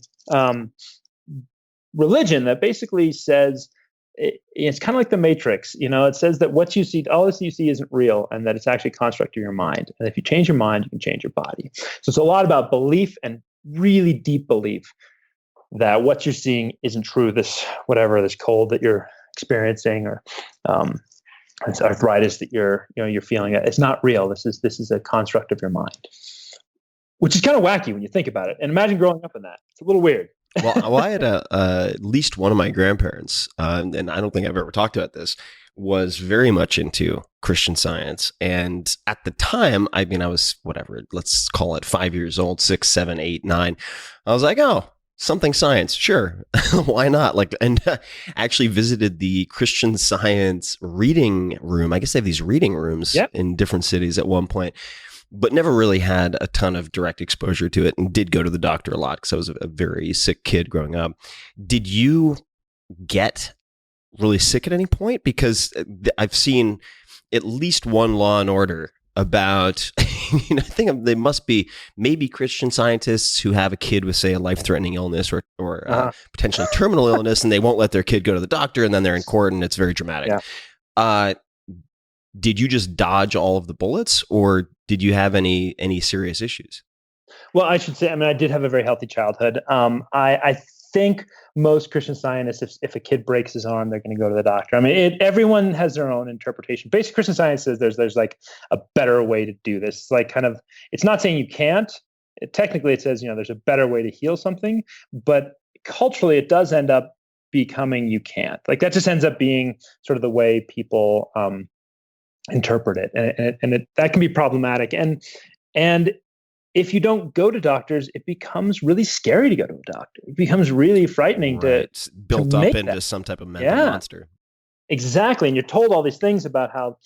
religion that basically says, it's kind of like the Matrix. It says that what you see, all this you see, isn't real, and that it's actually a construct of your mind. And if you change your mind, you can change your body. So it's a lot about belief, and really deep belief that what you're seeing isn't true. This cold that you're experiencing, or this arthritis that you're feeling, it's not real. This is a construct of your mind, which is kind of wacky when you think about it. And imagine growing up in that. It's a little weird. Well, I had at least one of my grandparents, and I don't think I've ever talked about this, was very much into Christian Science. And at the time, I mean, I was whatever, let's call it 5 years old, 6, 7, 8, 9. I was like, oh, something science, sure, why not? And actually visited the Christian Science reading room. I guess they have these reading rooms in different cities at one point, but never really had a ton of direct exposure to it, and did go to the doctor a lot because I was a very sick kid growing up. Did you get really sick at any point? Because I've seen at least one Law and Order about, I think they must be maybe Christian scientists who have a kid with, say, a life-threatening illness or potentially terminal illness, and they won't let their kid go to the doctor, and then they're in court, and it's very dramatic. Yeah. Did you just dodge all of the bullets, or did you have any serious issues? Well, I should say, I mean, I did have a very healthy childhood. I think most Christian Scientists, if a kid breaks his arm, they're going to go to the doctor. I mean, everyone has their own interpretation. Basic Christian Science says there's like a better way to do this. It's like it's not saying you can't. Technically, it says, there's a better way to heal something, but culturally, it does end up becoming you can't. Like that just ends up being sort of the way people interpret it, and that can be problematic. And if you don't go to doctors, it becomes really scary to go to a doctor. It becomes really frightening it's built up into some type of mental monster. Exactly, and you're told all these things about how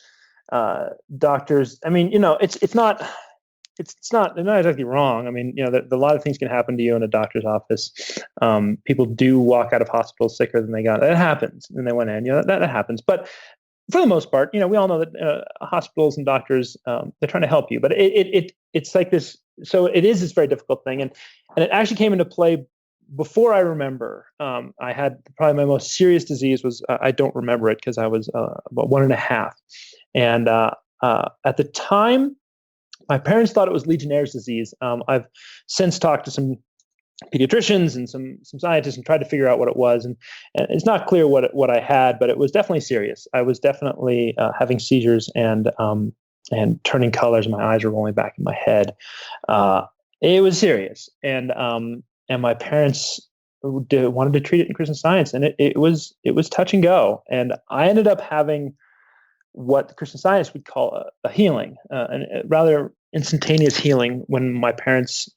doctors. I mean, it's not. They're not exactly wrong. I mean, a lot of things can happen to you in a doctor's office. People do walk out of hospitals sicker than they got. That happens, and they went in. That happens, but for the most part, we all know that hospitals and doctors, they're trying to help you, but it's like this. So it is this very difficult thing, and it actually came into play before I remember. I had probably my most serious disease was I don't remember it because I was about 1.5, and at the time, my parents thought it was Legionnaire's disease. I've since talked to some pediatricians and some scientists and tried to figure out what it was, and it's not clear what I had, but it was definitely serious. I was definitely having seizures and turning colors. My eyes were rolling back in my head. It was serious, and my parents wanted to treat it in Christian Science, and it was touch and go. And I ended up having what the Christian Science would call a healing, and a rather instantaneous healing when my parents.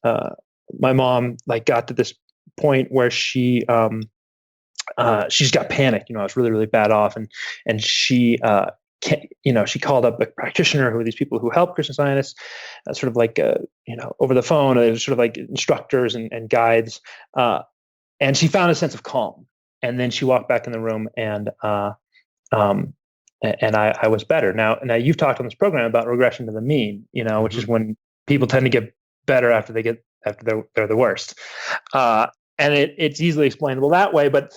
My mom got to this point where she she just got panicked. I was really, really bad off, and she she called up a practitioner who are these people who help Christian Scientists, sort of like over the phone, sort of like instructors and guides, and she found a sense of calm. And then she walked back in the room, and I was better. Now you've talked on this program about regression to the mean, which is when people tend to get better after they're the worst, and it's easily explainable that way. But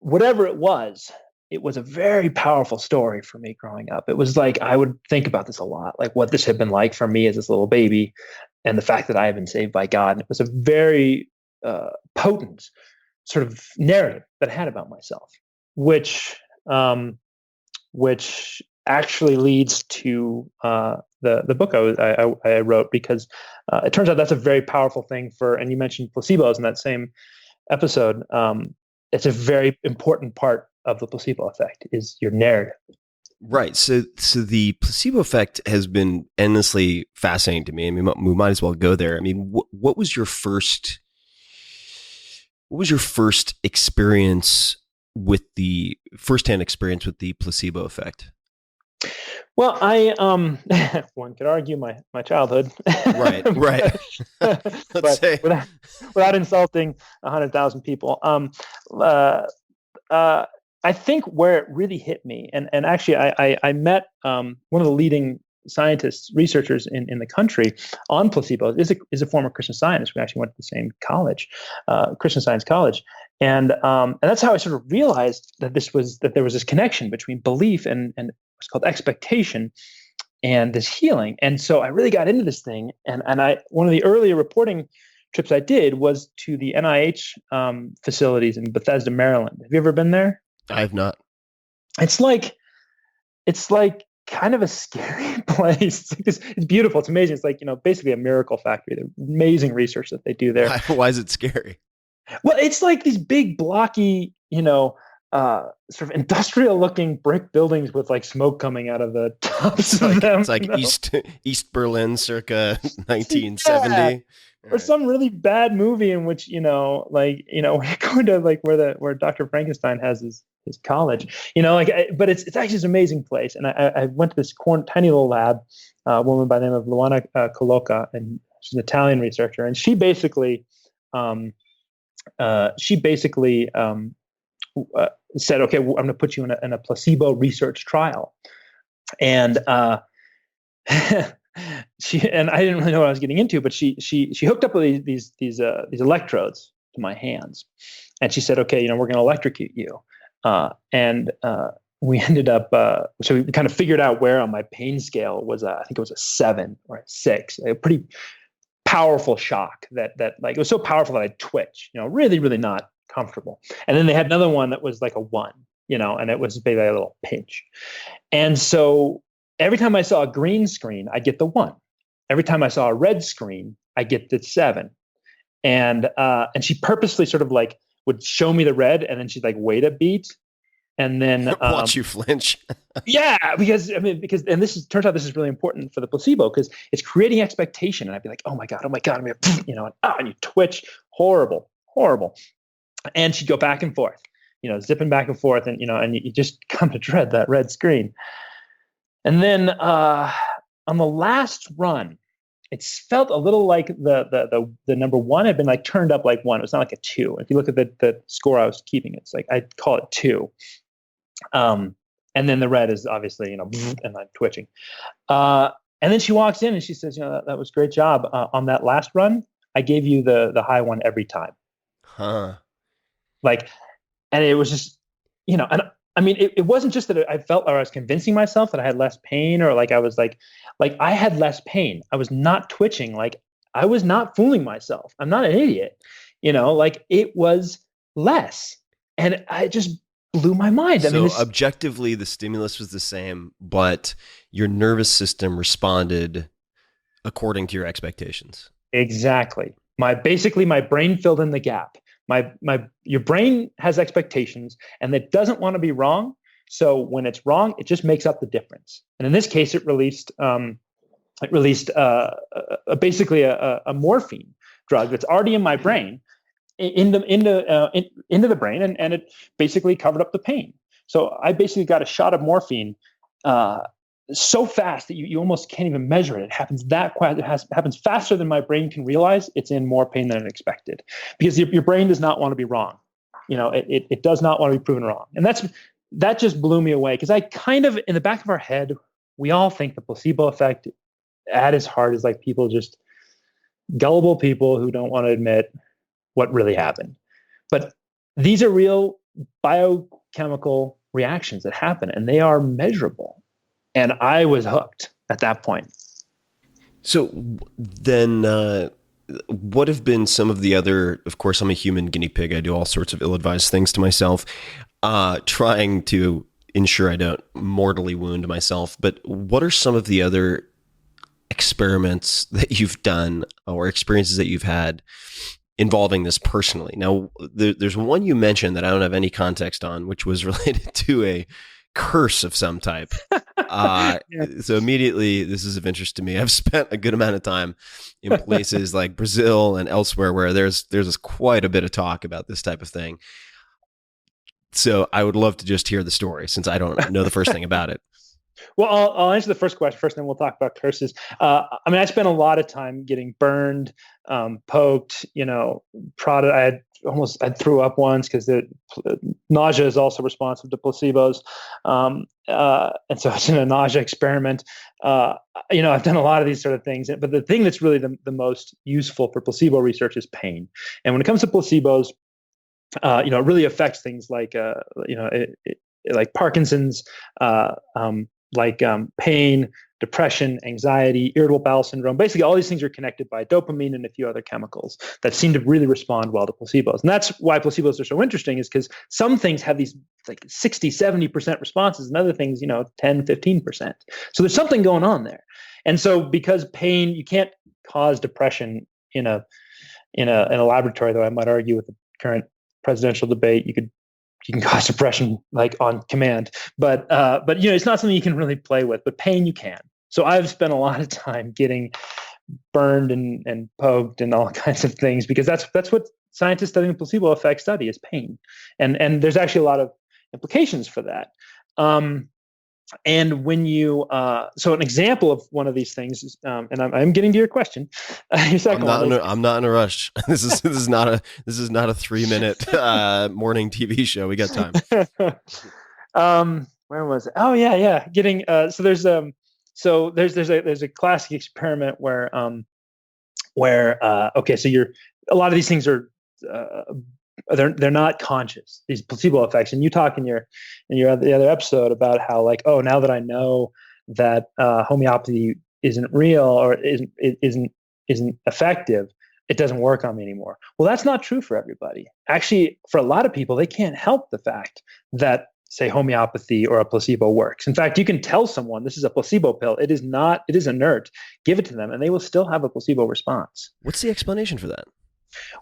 whatever it was a very powerful story for me growing up. It was like I would think about this a lot, like what this had been like for me as this little baby, and the fact that I had been saved by God. And it was a very potent sort of narrative that I had about myself, which actually leads to the book I wrote, because it turns out that's a very powerful thing and you mentioned placebos in that same episode. It's a very important part of the placebo effect is your narrative. Right. So the placebo effect has been endlessly fascinating to me. I mean, we might as well go there. I mean, what was your first experience with the firsthand experience with the placebo effect? Well, one could argue my childhood. Right. But without insulting 100,000 people, I think where it really hit me, and actually I met one of the leading scientists, researchers in the country on placebos, is a former Christian Scientist. We actually went to the same college, Christian Science College, and that's how I sort of realized that there was this connection between belief and what's called expectation and this healing. And so I really got into this thing, and one of the earlier reporting trips I did was to the NIH facilities in Bethesda, Maryland. Have you ever been there? I have not. It's like kind of a scary place. It's beautiful. It's amazing. It's like, basically a miracle factory. The amazing research that they do there. Why is it scary? Well, it's like these big blocky, sort of industrial looking brick buildings with like smoke coming out of the tops of them. It's like East Berlin circa 1970. Yeah. Or some really bad movie in which, we're going to like where Dr. Frankenstein has his college, but it's actually this amazing place. And I went to this tiny little lab, a woman by the name of Luana Coloca, and she's an Italian researcher. And she basically said, okay, I'm going to put you in a placebo research trial. And and I didn't really know what I was getting into, but she hooked up with these electrodes to my hands, and she said, okay, we're going to electrocute you. And we ended up, so we kind of figured out where on my pain scale was, I think it was a 7 or a 6, a pretty powerful shock that like, it was so powerful that I'd twitch, really, really not comfortable. And then they had another one that was like a 1, and it was basically a little pinch. And so every time I saw a green screen, I'd get the 1. Every time I saw a red screen, I get the 7. And she purposely sort of like would show me the red, and then she'd like wait a beat, and then watch you flinch. Yeah, because and turns out this is really important for the placebo, because it's creating expectation. And I'd be like, oh my god, I'm gonna, and you twitch, horrible. And she'd go back and forth, zipping back and forth, and and you just come to dread that red screen. And then on the last run, it felt a little like the number 1 had been like turned up like 1. It was not like a 2. If you look at the score I was keeping, it's like I'd call it 2. And then the red is obviously and I'm twitching. And then she walks in and she says, that was a great job on that last run. I gave you the high one every time. Huh. Like, and it was just and I mean, it wasn't just that I felt, or I was convincing myself that I had less pain, or like I was like I had less pain. I was not twitching. Like I was not fooling myself. I'm not an idiot. Like it was less, and I just blew my mind. So objectively, the stimulus was the same, but your nervous system responded according to your expectations. Exactly. My brain filled in the gap. Your brain has expectations, and it doesn't want to be wrong. So when it's wrong, it just makes up the difference. And in this case, it released basically a morphine drug that's already in my brain. into the brain, and it basically covered up the pain. So I basically got a shot of morphine so fast that you almost can't even measure it. It happens that quick. It happens faster than my brain can realize. It's in more pain than expected, because your brain does not want to be wrong. It does not want to be proven wrong. And that just blew me away, because I kind of, in the back of our head, we all think the placebo effect at its heart is like people, just gullible people who don't want to admit what really happened. But these are real biochemical reactions that happen, and they are measurable. And I was hooked at that point. So then what have been some of the other, of course, I'm a human guinea pig. I do all sorts of ill-advised things to myself, trying to ensure I don't mortally wound myself. But what are some of the other experiments that you've done or experiences that you've had involving this personally? Now, there's one you mentioned that I don't have any context on, which was related to a curse of some type. So immediately, this is of interest to me. I've spent a good amount of time in places like Brazil and elsewhere where there's quite a bit of talk about this type of thing. So I would love to just hear the story, since I don't know the first thing about it. Well, I'll answer the first question first, and then we'll talk about curses. I spent a lot of time getting burned, poked, prodded. I threw up once, because nausea is also responsive to placebos. And so it's in a nausea experiment. I've done a lot of these sort of things, but the thing that's really the most useful for placebo research is pain. And when it comes to placebos, it really affects things like, like Parkinson's, pain, depression, anxiety, irritable bowel syndrome. Basically, all these things are connected by dopamine and a few other chemicals that seem to really respond well to placebos. And that's why placebos are so interesting, is because some things have these like 60, 70% responses, and other things, 10, 15%. So there's something going on there. And so because pain, you can't cause depression in a laboratory, though I might argue with the current presidential debate, you can cause depression like on command, but it's not something you can really play with. But pain you can. So I've spent a lot of time getting burned and poked and all kinds of things, because that's what scientists studying the placebo effect study, is pain, and there's actually a lot of implications for that. And when you, so an example of one of these things is, and I'm getting to your question. Your second I'm not in a rush. This is not a 3-minute morning TV show. We got time. Where was it? Oh yeah. Getting so there's a classic experiment where okay, so a lot of these things are. They're not conscious, these placebo effects. And you talk in the other episode about how, like, oh, now that I know that homeopathy isn't real or isn't effective, it doesn't work on me anymore. Well, that's not true for everybody. Actually, for a lot of people, they can't help the fact that, say, homeopathy or a placebo works. In fact, you can tell someone this is a placebo pill. It is not. It is inert. Give it to them, and they will still have a placebo response. What's the explanation for that?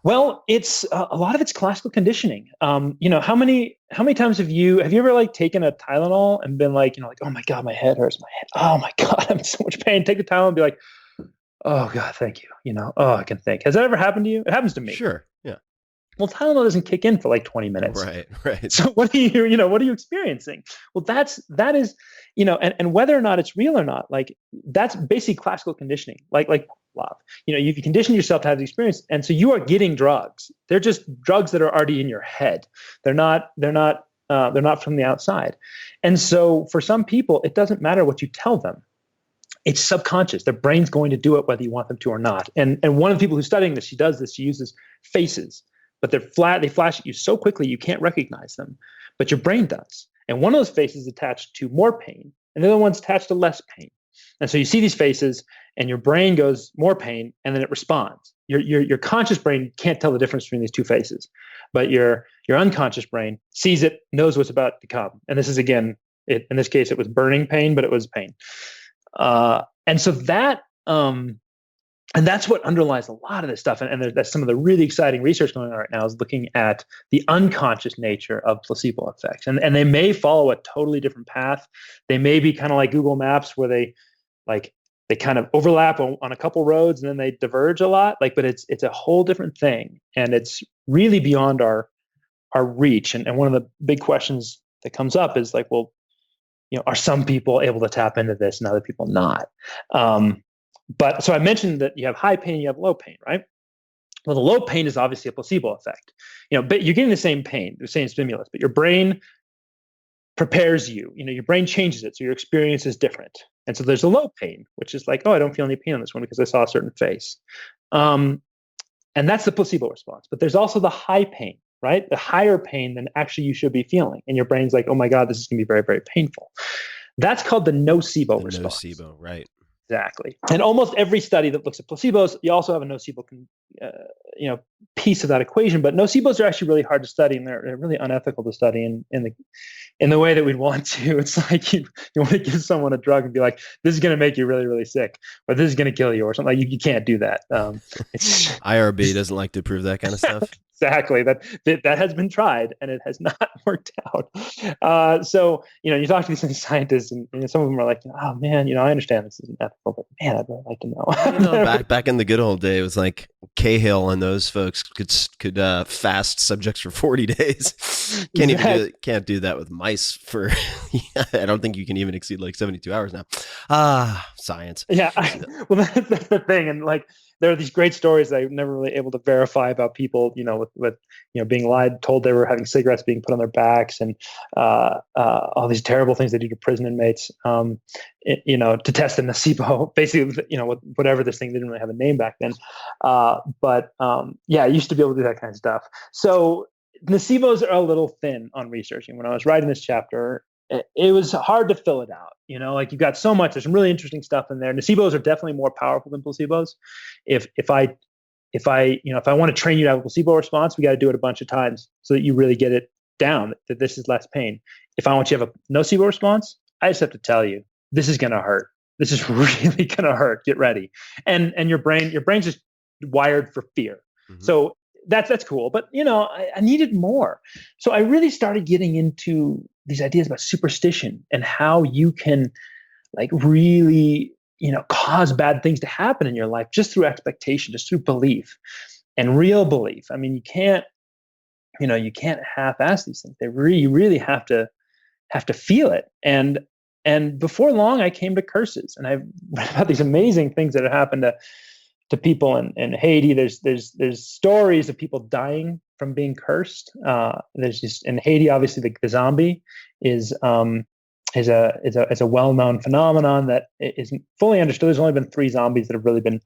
Well, it's a lot of it's classical conditioning. How many times have you ever like taken a Tylenol and been like, oh my God, my head hurts, oh my God, I'm in so much pain. Take the Tylenol and be like, oh God, thank you. Oh, I can think. Has that ever happened to you? It happens to me. Sure. Yeah. Well, Tylenol doesn't kick in for like 20 minutes. Right. So what are you experiencing? Well, that is, and whether or not it's real or not, like that's basically classical conditioning, like love. You've conditioned yourself to have the experience. And so you are getting drugs. They're just drugs that are already in your head. They're not from the outside. And so for some people, it doesn't matter what you tell them. It's subconscious. Their brain's going to do it whether you want them to or not. And one of the people who's studying this, she does this. She uses faces, but they're flat. They flash at you so quickly you can't recognize them, but your brain does. And one of those faces is attached to more pain, and the other one's attached to less pain. And so you see these faces, and your brain goes more pain, and then it responds. Your conscious brain can't tell the difference between these two faces, but your unconscious brain sees it, knows what's about to come. And this is, again, in this case, it was burning pain, but it was pain. And so that, and that's what underlies a lot of this stuff. And that's some of the really exciting research going on right now, is looking at the unconscious nature of placebo effects. And they may follow a totally different path. They may be kind of like Google Maps, where they like they kind of overlap on a couple roads and then they diverge a lot. Like, but it's a whole different thing, and it's really beyond our reach. And one of the big questions that comes up is like, well, are some people able to tap into this and other people not? But so I mentioned that you have high pain, you have low pain, right? Well, the low pain is obviously a placebo effect. But you're getting the same pain, the same stimulus, but your brain prepares you. Your brain changes it, so your experience is different. And so there's a low pain, which is like, oh, I don't feel any pain on this one because I saw a certain face. And that's the placebo response. But there's also the high pain, right? The higher pain than actually you should be feeling. And your brain's like, oh my God, this is going to be very, very painful. That's called the nocebo response. Nocebo, right. Exactly. And almost every study that looks at placebos, you also have a nocebo piece of that equation. But nocebos are actually really hard to study, and they're really unethical to study in the way that we'd want to. It's like you want to give someone a drug and be like, this is going to make you really, really sick, or this is going to kill you, or something. Like you can't do that. IRB doesn't like to prove that kind of stuff. Exactly. That has been tried and it has not worked out. So, you talk to these scientists and some of them are like, oh man, I understand this isn't ethical, but man, I'd really like to know. back in the good old day, it was like Cahill and those folks could fast subjects for 40 days. Can't do that with mice for, I don't think you can even exceed like 72 hours now. Science. Yeah. Well, that's the thing. And like, there are these great stories that I'm never really able to verify about people, with being told they were having cigarettes being put on their backs, and all these terrible things they do to prison inmates, to test the nocebo, basically, with whatever this thing, they didn't really have a name back then. But I used to be able to do that kind of stuff. So nocebos are a little thin on research. And when I was writing this chapter, it was hard to fill it out. Like you've got so much, there's some really interesting stuff in there. Nocebos are definitely more powerful than placebos. If I want to train you to have a placebo response, we got to do it a bunch of times so that you really get it down, that this is less pain. If I want you to have a nocebo response, I just have to tell you, this is going to hurt. This is really going to hurt. Get ready. And your brain's just wired for fear. Mm-hmm. So that's cool. But, I needed more. So I really started getting into these ideas about superstition and how you can like really, cause bad things to happen in your life just through expectation, just through belief and real belief. I mean, you can't half-ass these things. You really have to feel it. And before long, I came to curses, and I've read about these amazing things that have happened to people in Haiti. There's stories of people dying from being cursed. There's just in Haiti, obviously the zombie is a well-known phenomenon that isn't fully understood. There's only been 3 zombies that have really been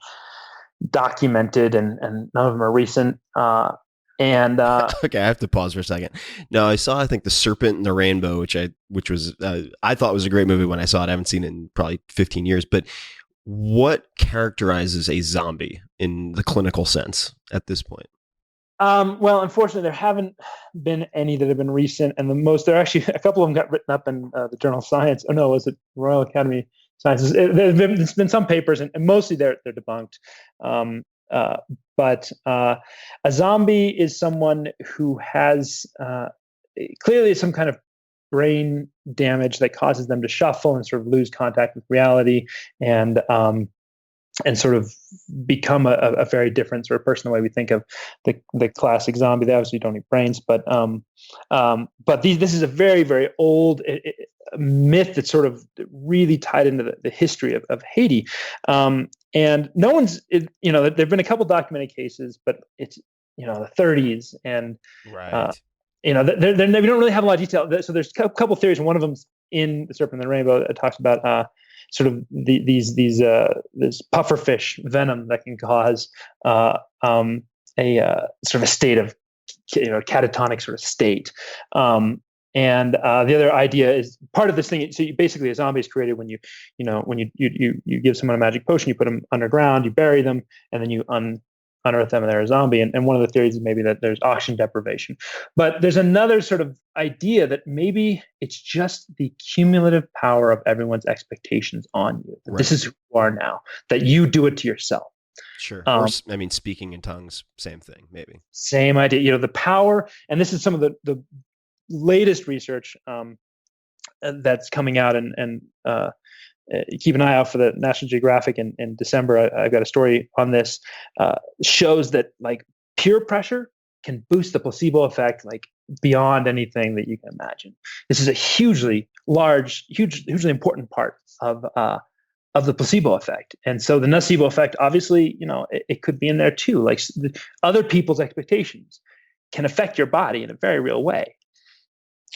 documented, and none of them are recent. Okay, I have to pause for a second. No, I saw, I think, The Serpent and the Rainbow, which was I thought was a great movie when I saw it. I haven't seen it in probably 15 years, but what characterizes a zombie in the clinical sense at this point? Well, unfortunately, there haven't been any that have been recent, and there are actually a couple of them got written up in the journal Science. Oh no, was it Royal Academy of Sciences? There's been some papers, and mostly they're debunked. But a zombie is someone who has clearly some kind of brain damage that causes them to shuffle and sort of lose contact with reality, and sort of become a very different sort of person, the way we think of the classic zombie. They obviously don't eat brains, but this is a very, very old myth that's sort of really tied into the history of Haiti. And no one's, there've been a couple documented cases, but it's, the 30s, and right. We don't really have a lot of detail. So there's a couple theories, and one of them's in The Serpent and the Rainbow. It talks about sort of this pufferfish venom that can cause a sort of a state of catatonic sort of state. And the other idea is part of this thing. So basically, a zombie is created when you give someone a magic potion, you put them underground, you bury them, and then you unearth them, and they're a zombie. And one of the theories is maybe that there's oxygen deprivation. But there's another sort of idea that maybe it's just the cumulative power of everyone's expectations on you. Right. This is who you are now, that you do it to yourself. Sure. Speaking in tongues, same thing, maybe. Same idea. The power, and this is some of the latest research that's coming out, and keep an eye out for the National Geographic in December. I've got a story on this. Shows that like peer pressure can boost the placebo effect like beyond anything that you can imagine. This is a hugely important part of the placebo effect. And so the nocebo effect, obviously, it could be in there too. Like other people's expectations can affect your body in a very real way.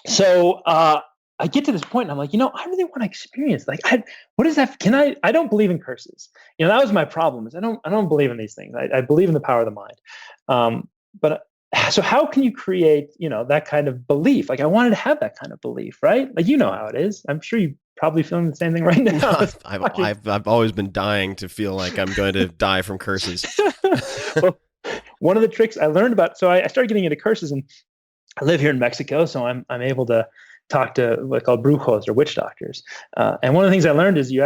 So I get to this point and I'm like, I really want to experience, like, what is that? I don't believe in curses. That was my problem, is I don't believe in these things. I believe in the power of the mind. But so how can you create, that kind of belief? Like I wanted to have that kind of belief, right? Like, how it is. I'm sure you probably feeling the same thing right now. I've always been dying to feel like I'm going to die from curses. Well, one of the tricks I learned about, so I started getting into curses, and I live here in Mexico, so I'm able to talk to what called brujos, or witch doctors. And one of the things I learned is you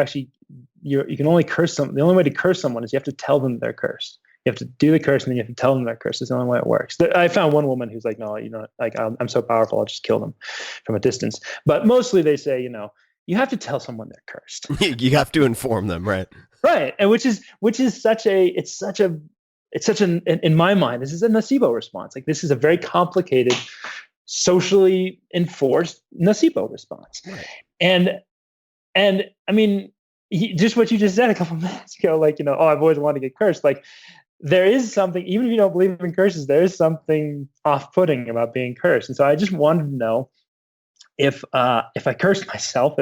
can only curse someone. The only way to curse someone is you have to tell them they're cursed. You have to do the curse, and then you have to tell them they're cursed. It's the only way it works. I found one woman who's like, no, like I'm so powerful, I'll just kill them from a distance. But mostly they say, you have to tell someone they're cursed. You have to inform them, right? Right. And which is such an, in my mind, this is a nocebo response. Like this is a very complicated, socially enforced nocebo response. Right. And I mean, just what you just said a couple of minutes ago, like, I've always wanted to get cursed. Like there is something, even if you don't believe in curses, there is something off-putting about being cursed. And so I just wanted to know if I cursed myself,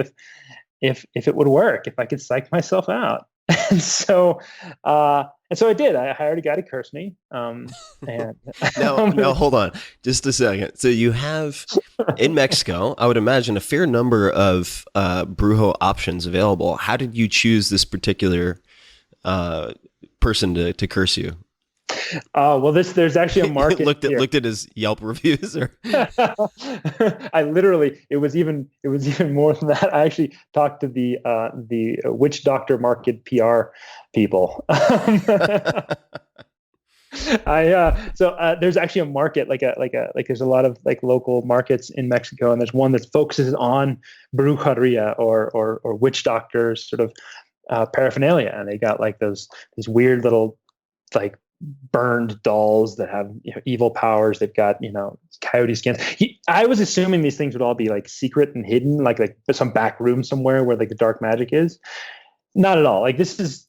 if it would work, if I could psych myself out. And so I did. I hired a guy to curse me. And no, hold on, just a second. So you have in Mexico, I would imagine, a fair number of brujo options available. How did you choose this particular person to curse you? Well, there's actually a market. looked at his Yelp reviews, or it was even more than that. I actually talked to the witch doctor market PR people. There's actually a market, like there's a lot of like local markets in Mexico, and there's one that focuses on brujeria or witch doctors sort of paraphernalia, and they got like these weird little like burned dolls that have evil powers. They've got coyote skins. I was assuming these things would all be like secret and hidden, like some back room somewhere where like the dark magic is. Not at all. Like this is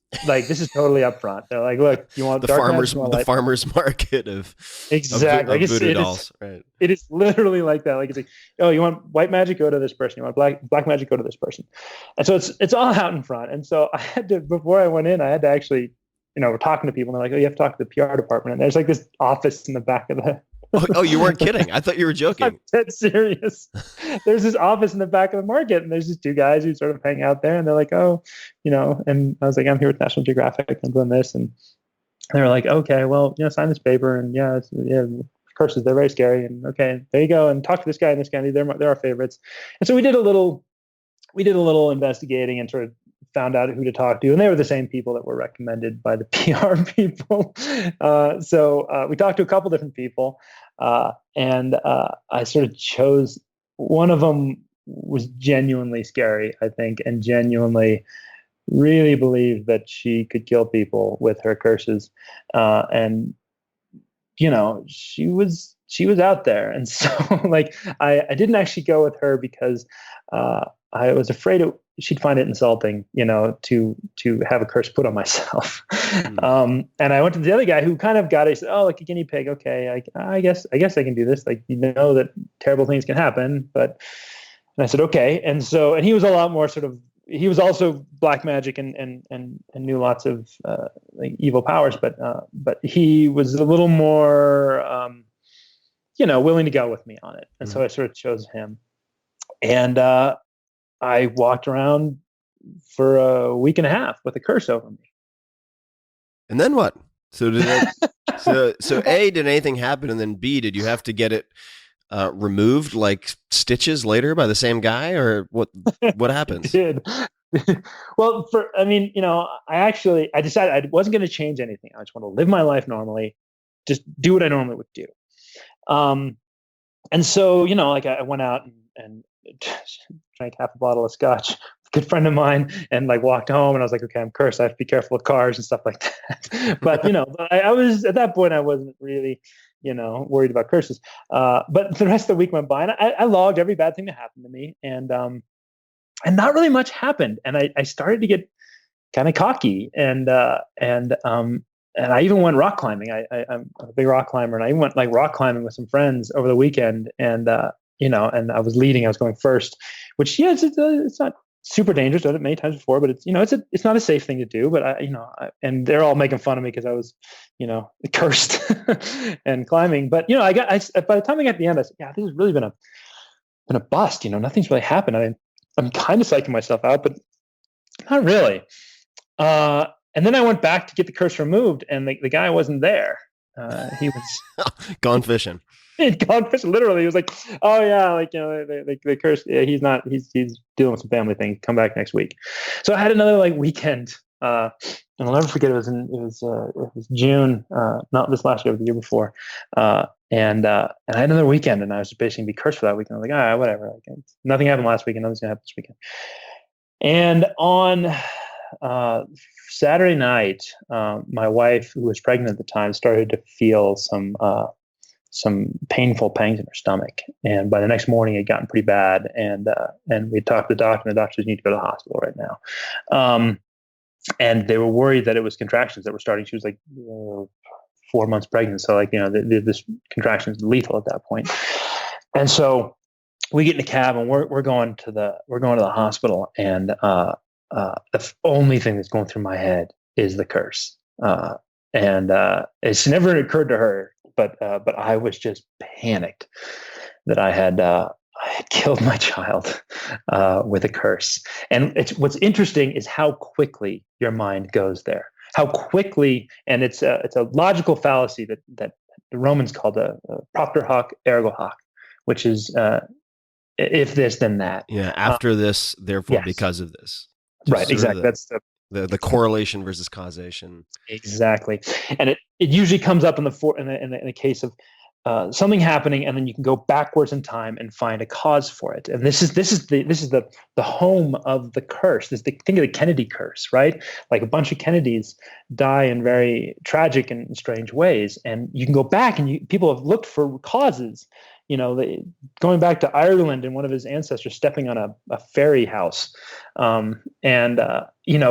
totally upfront. They're like, look, you want the dark farmers magic? Farmers market of exactly of voodoo dolls, right? It is literally like that. Like it's like, oh, you want white magic, go to this person. You want black magic, go to this person. And so it's all out in front. And so I had to, before I went in, I had to actually, we're talking to people, and they're like, oh, you have to talk to the PR department. And there's like this office in the back of the. Oh, you weren't kidding. I thought you were joking. I'm dead serious. There's this office in the back of the market, and there's just two guys who sort of hang out there, and they're like, oh, and I was like, I'm here with National Geographic, I'm doing this. And they were like, okay, well, sign this paper, and curses, they're very scary. And okay, there you go. And talk to this guy and this guy. They're our favorites. And so we did a little investigating and sort of found out who to talk to, and they were the same people that were recommended by the PR people. So we talked to a couple different people, and I sort of chose one of them. Was genuinely scary, I think, and genuinely really believed that she could kill people with her curses. And she was out there, and so like I didn't actually go with her because I was afraid she'd find it insulting, to have a curse put on myself. And I went to the other guy who kind of got it. He said, oh, like a guinea pig. Okay. I guess I can do this. Like, that terrible things can happen, and I said, okay. And he was a lot more sort of, he was also black magic and knew lots of like evil powers, but he was a little more, willing to go with me on it. And so I sort of chose him. And I walked around for a week and a half with a curse over me. And then what? So so A, did anything happen? And then B, did you have to get it removed like stitches later by the same guy, or what happens? I did. Well, I decided I wasn't going to change anything. I just want to live my life normally, just do what I normally would do. And so, I went out and drank half a bottle of scotch, good friend of mine, and like walked home, and I was like, okay, I'm cursed. I have to be careful with cars and stuff like that. But I was at that point, I wasn't really, worried about curses. But the rest of the week went by, and I logged every bad thing that happened to me, and not really much happened. And I started to get kind of cocky, and I even went rock climbing. I'm a big rock climber, and I even went like rock climbing with some friends over the weekend. And and I was leading. I was going first, which it's not super dangerous. I've done it many times before, but it's not a safe thing to do. But and they're all making fun of me because I was cursed and climbing. But by the time I got to the end, I said, yeah, this has really been a bust. Nothing's really happened. I'm kind of psyching myself out, but not really. And then I went back to get the curse removed, and the guy wasn't there. He was gone fishing. He'd gone fishing. Literally, he was like, "Oh yeah, the curse. Yeah, he's not. He's dealing with some family thing. Come back next week." So I had another weekend, and I'll never forget. It was June, not this last year, but the year before. And I had another weekend, and I was basically gonna be cursed for that weekend. I was like, whatever. Nothing happened last weekend. Nothing's gonna happen this weekend. And on Saturday night, my wife, who was pregnant at the time, started to feel some painful pangs in her stomach. And by the next morning, it had gotten pretty bad. And we talked to the doctor, and the doctor said, "You need to go to the hospital right now." And they were worried that it was contractions that were starting. She was like 4 months pregnant, so this contraction is lethal at that point. And so we get in a cab, and we're going to the hospital, and the only thing that's going through my head is the curse. And it's never occurred to her, but I was just panicked that I had killed my child with a curse. And what's interesting is how quickly your mind goes there. How quickly, and it's a logical fallacy that the Romans called a propter hoc ergo hoc, which is if this then that. Yeah, after this, therefore yes. Because of this. Right, exactly. That's the correlation versus causation. Exactly, and it usually comes up in the case of something happening, and then you can go backwards in time and find a cause for it. And this is the home of the curse. Think of the Kennedy curse, right? Like a bunch of Kennedys die in very tragic and strange ways, and you can go back and people have looked for causes. Going back to Ireland and one of his ancestors stepping on a fairy house.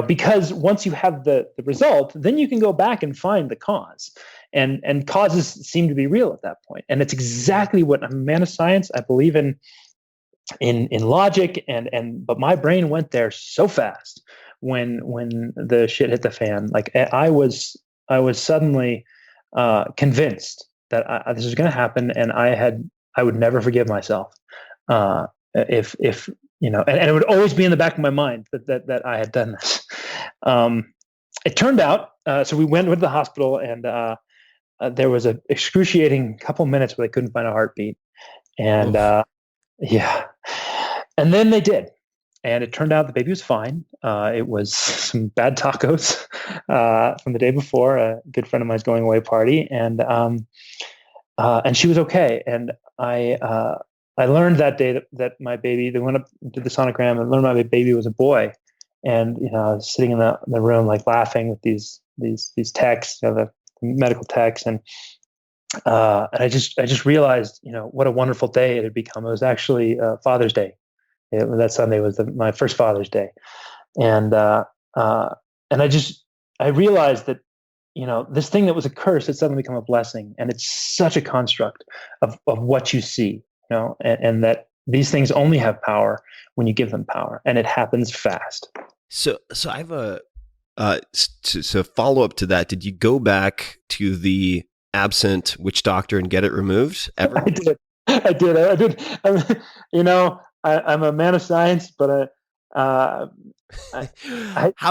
Because once you have the result, then you can go back and find the cause. And causes seem to be real at that point. And it's exactly what I'm a man of science. I believe in logic, but my brain went there so fast when the shit hit the fan. Like I was suddenly convinced that this was going to happen, and I would never forgive myself if and it would always be in the back of my mind that I had done this. It turned out, so we went to the hospital, and there was an excruciating couple minutes where they couldn't find a heartbeat, and and then they did, and it turned out the baby was fine. It was some bad tacos from the day before. A good friend of mine's going away party, and she was okay. And I learned that day that my baby, they went up to the sonogram and learned my baby was a boy. And, I was sitting in the room, like laughing with these techs, the medical techs. And I just realized, what a wonderful day it had become. It was actually Father's Day. That Sunday was my first Father's Day. And I realized that, this thing that was a curse had suddenly become a blessing. And it's such a construct of what you see, and that these things only have power when you give them power, and it happens fast. So I have so follow up to that. Did you go back to the absent witch doctor and get it removed ever? I did. I'm a man of science, but how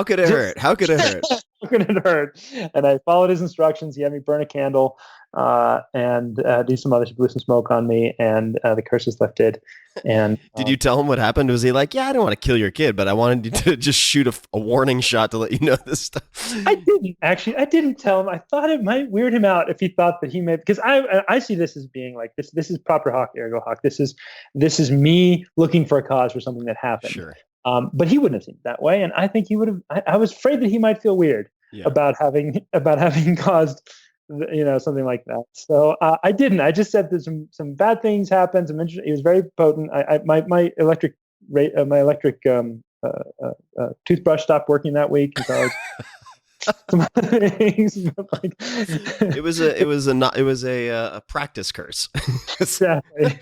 could it hurt? How could it hurt? How could it hurt? And I followed his instructions. He had me burn a candle and do some other, blew some smoke on me, and the curse is lifted. And did you tell him what happened? Was he like, "Yeah, I don't want to kill your kid, but I wanted you to just shoot a warning shot to let you know this stuff"? I didn't tell him. I thought it might weird him out if he thought that he may, because I see this as being like this is proper hoc ergo hoc. This is me looking for a cause for something that happened. Sure. But he wouldn't have seen it that way, and I think he would have. I was afraid that he might feel weird about having caused something like that. So I didn't. I just said that some bad things happened. It was very potent. My electric toothbrush stopped working that week, and so some other things. It was a practice curse. Exactly.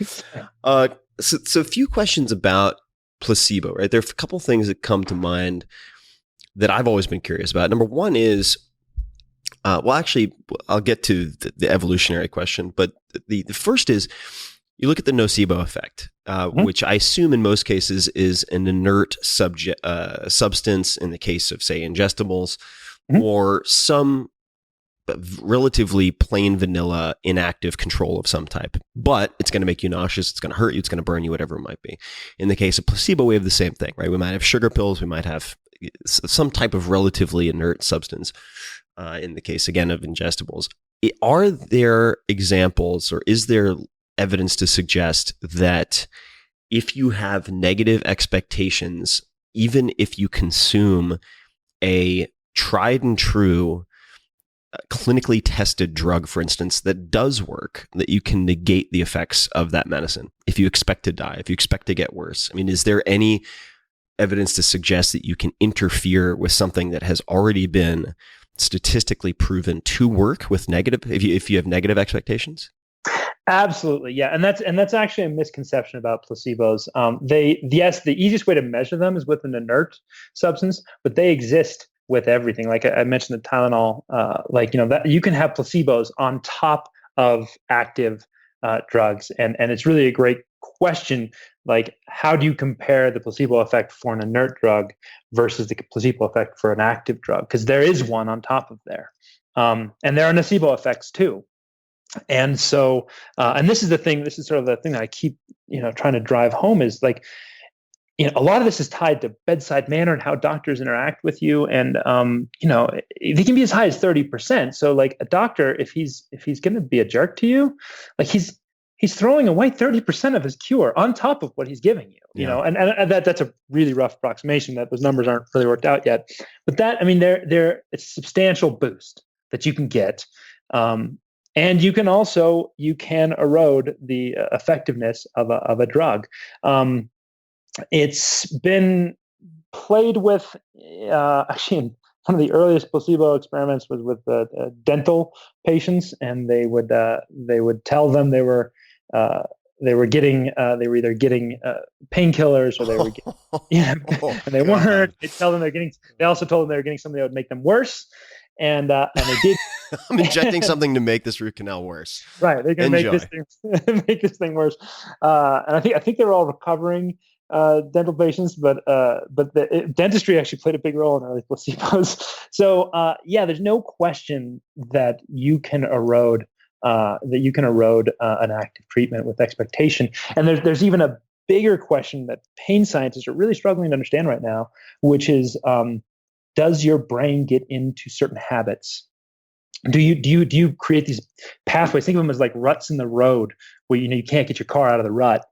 So a few questions about placebo, right? There are a couple things that come to mind that I've always been curious about. Number one is, actually, I'll get to the evolutionary question, but the first is, you look at the nocebo effect, which I assume in most cases is an inert substance in the case of, say, ingestibles, or some relatively plain vanilla inactive control of some type. But it's going to make you nauseous, it's going to hurt you, it's going to burn you, whatever it might be. In the case of placebo, we have the same thing, right? We might have sugar pills, we might have some type of relatively inert substance. In the case, again, of ingestibles. Are there examples, or is there evidence to suggest that if you have negative expectations, even if you consume a tried and true clinically tested drug, for instance, that does work, that you can negate the effects of that medicine if you expect to die, if you expect to get worse? I mean, is there any evidence to suggest that you can interfere with something that has already been statistically proven to work with negative, if you have negative expectations? Absolutely, yeah, and that's actually a misconception about placebos. The easiest way to measure them is with an inert substance, but they exist with everything. Like I mentioned, the Tylenol, that you can have placebos on top of active drugs, and it's really a great question. Like, how do you compare the placebo effect for an inert drug versus the placebo effect for an active drug? Because there is one on top of there, and there are nocebo effects too. And so, and this is sort of the thing that I keep, trying to drive home is like, a lot of this is tied to bedside manner and how doctors interact with you. And, they can be as high as 30%. So like a doctor, if he's going to be a jerk to you, like he's throwing away 30% of his cure on top of what he's giving you, and that's a really rough approximation, that those numbers aren't really worked out yet. But that, I mean, it's a substantial boost that you can get. And you can erode the effectiveness of a drug. It's been played with, actually, one of the earliest placebo experiments was with dental patients, and they would tell them they were either getting painkillers, or they were getting, and they weren't. They also told them they were getting something that would make them worse. And they did. I'm injecting something to make this root canal worse. Right, they're going to make this thing worse. And I think they were all recovering dental patients, but dentistry actually played a big role in early placebos. So there's no question that you can erode an active treatment with expectation. And there's even a bigger question that pain scientists are really struggling to understand right now, which is, does your brain get into certain habits? Do you create these pathways? Think of them as like ruts in the road where you can't get your car out of the rut.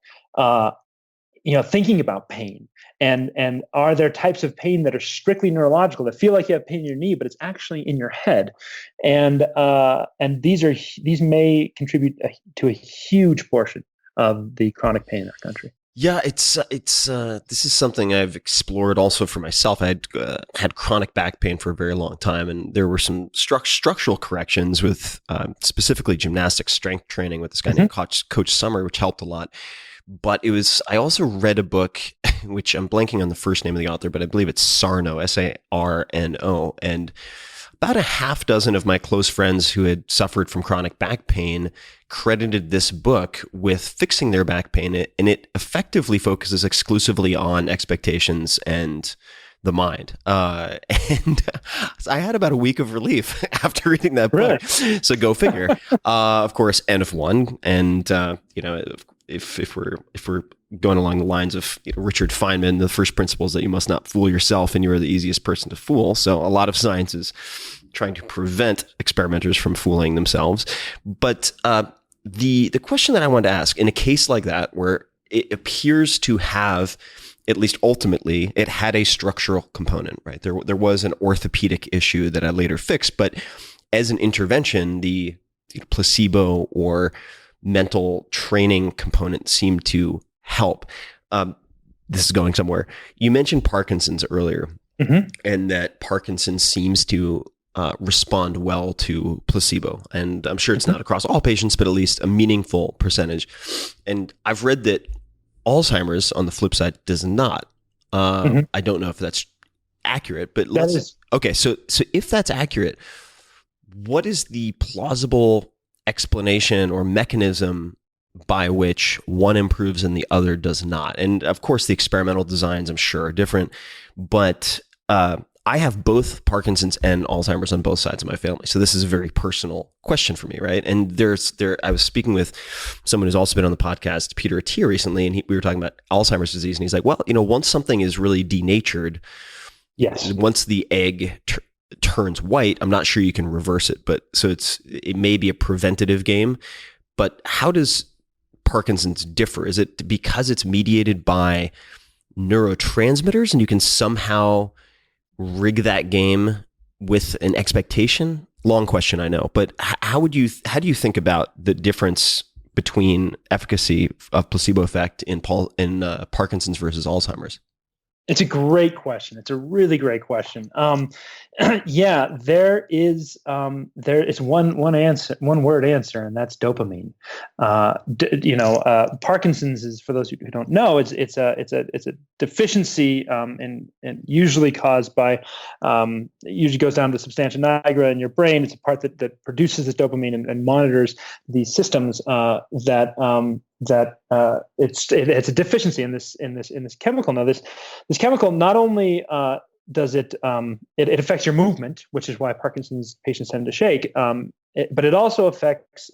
Thinking about pain, and are there types of pain that are strictly neurological, that feel like you have pain in your knee, but it's actually in your head, and these may contribute to a huge portion of the chronic pain in our country. Yeah, it's this is something I've explored also for myself. I had chronic back pain for a very long time, and there were some structural corrections with specifically gymnastics strength training with this guy named Coach Summer, which helped a lot. But I also read a book, which I'm blanking on the first name of the author, but I believe it's Sarno, Sarno, and about a half dozen of my close friends who had suffered from chronic back pain credited this book with fixing their back pain, and it effectively focuses exclusively on expectations and the mind. And I had about a week of relief after reading that book. Really? So go figure. Of course, N of one, and if we're going along the lines of Richard Feynman, the first principle is that you must not fool yourself, and you are the easiest person to fool. So a lot of science is trying to prevent experimenters from fooling themselves. But the question that I wanted to ask, in a case like that where it appears to have at least ultimately, it had a structural component, right? There was an orthopedic issue that I later fixed, but as an intervention, the placebo or mental training component seemed to help. This is going somewhere. You mentioned Parkinson's earlier, and that Parkinson's seems to respond well to placebo. And I'm sure it's not across all patients, but at least a meaningful percentage. And I've read that Alzheimer's, on the flip side, does not. I don't know if that's accurate, but okay. So if that's accurate, what is the plausible explanation or mechanism by which one improves and the other does not? And of course, the experimental designs, I'm sure, are different, but I have both Parkinson's and Alzheimer's on both sides of my family. So this is a very personal question for me, right? And I was speaking with someone who's also been on the podcast, Peter Attia, recently, and we were talking about Alzheimer's disease, and he's like, well, once something is really denatured, yes, once the egg turns white, I'm not sure you can reverse it, but so it may be a preventative game. But how does Parkinson's differ? Is it because it's mediated by neurotransmitters and you can somehow rig that game with an expectation? Long question, I know, but how do you think about the difference between efficacy of placebo effect in Parkinson's versus Alzheimer's? It's a great question. It's a really great question. Yeah, there is one word answer, and that's dopamine. Parkinson's is, for those who don't know, it's a deficiency, and usually caused by usually goes down to substantia nigra in your brain. It's a part that produces this dopamine and monitors these systems it's a deficiency in this chemical. Now this chemical not only does it affects your movement, which is why Parkinson's patients tend to shake, but it also affects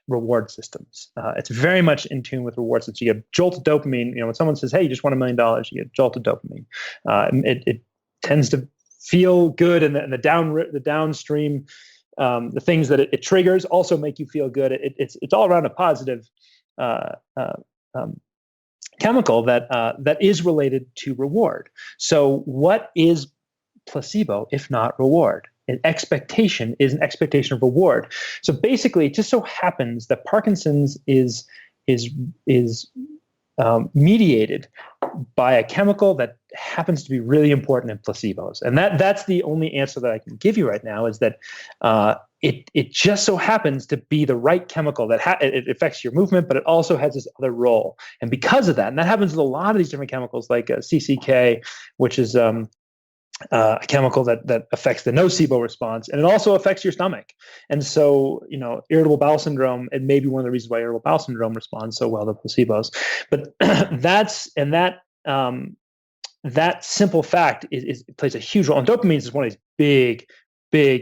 reward systems. It's very much in tune with reward systems. You get jolted dopamine. When someone says, "Hey, you just won $1 million," you get jolted dopamine. It tends to feel good, and the downstream the things that it triggers also make you feel good. It's all around a positive chemical that is related to reward. So what is placebo if not reward? An expectation is an expectation of reward. So basically, it just so happens that Parkinson's is mediated by a chemical that happens to be really important in placebos. And that's the only answer that I can give you right now, is that it just so happens to be the right chemical that it affects your movement, but it also has this other role. And because of that, and that happens with a lot of these different chemicals, like CCK, which is a chemical that affects the nocebo response, and it also affects your stomach. And so, irritable bowel syndrome, it may be one of the reasons why irritable bowel syndrome responds so well to placebos. But that simple fact plays a huge role. And dopamine is one of these big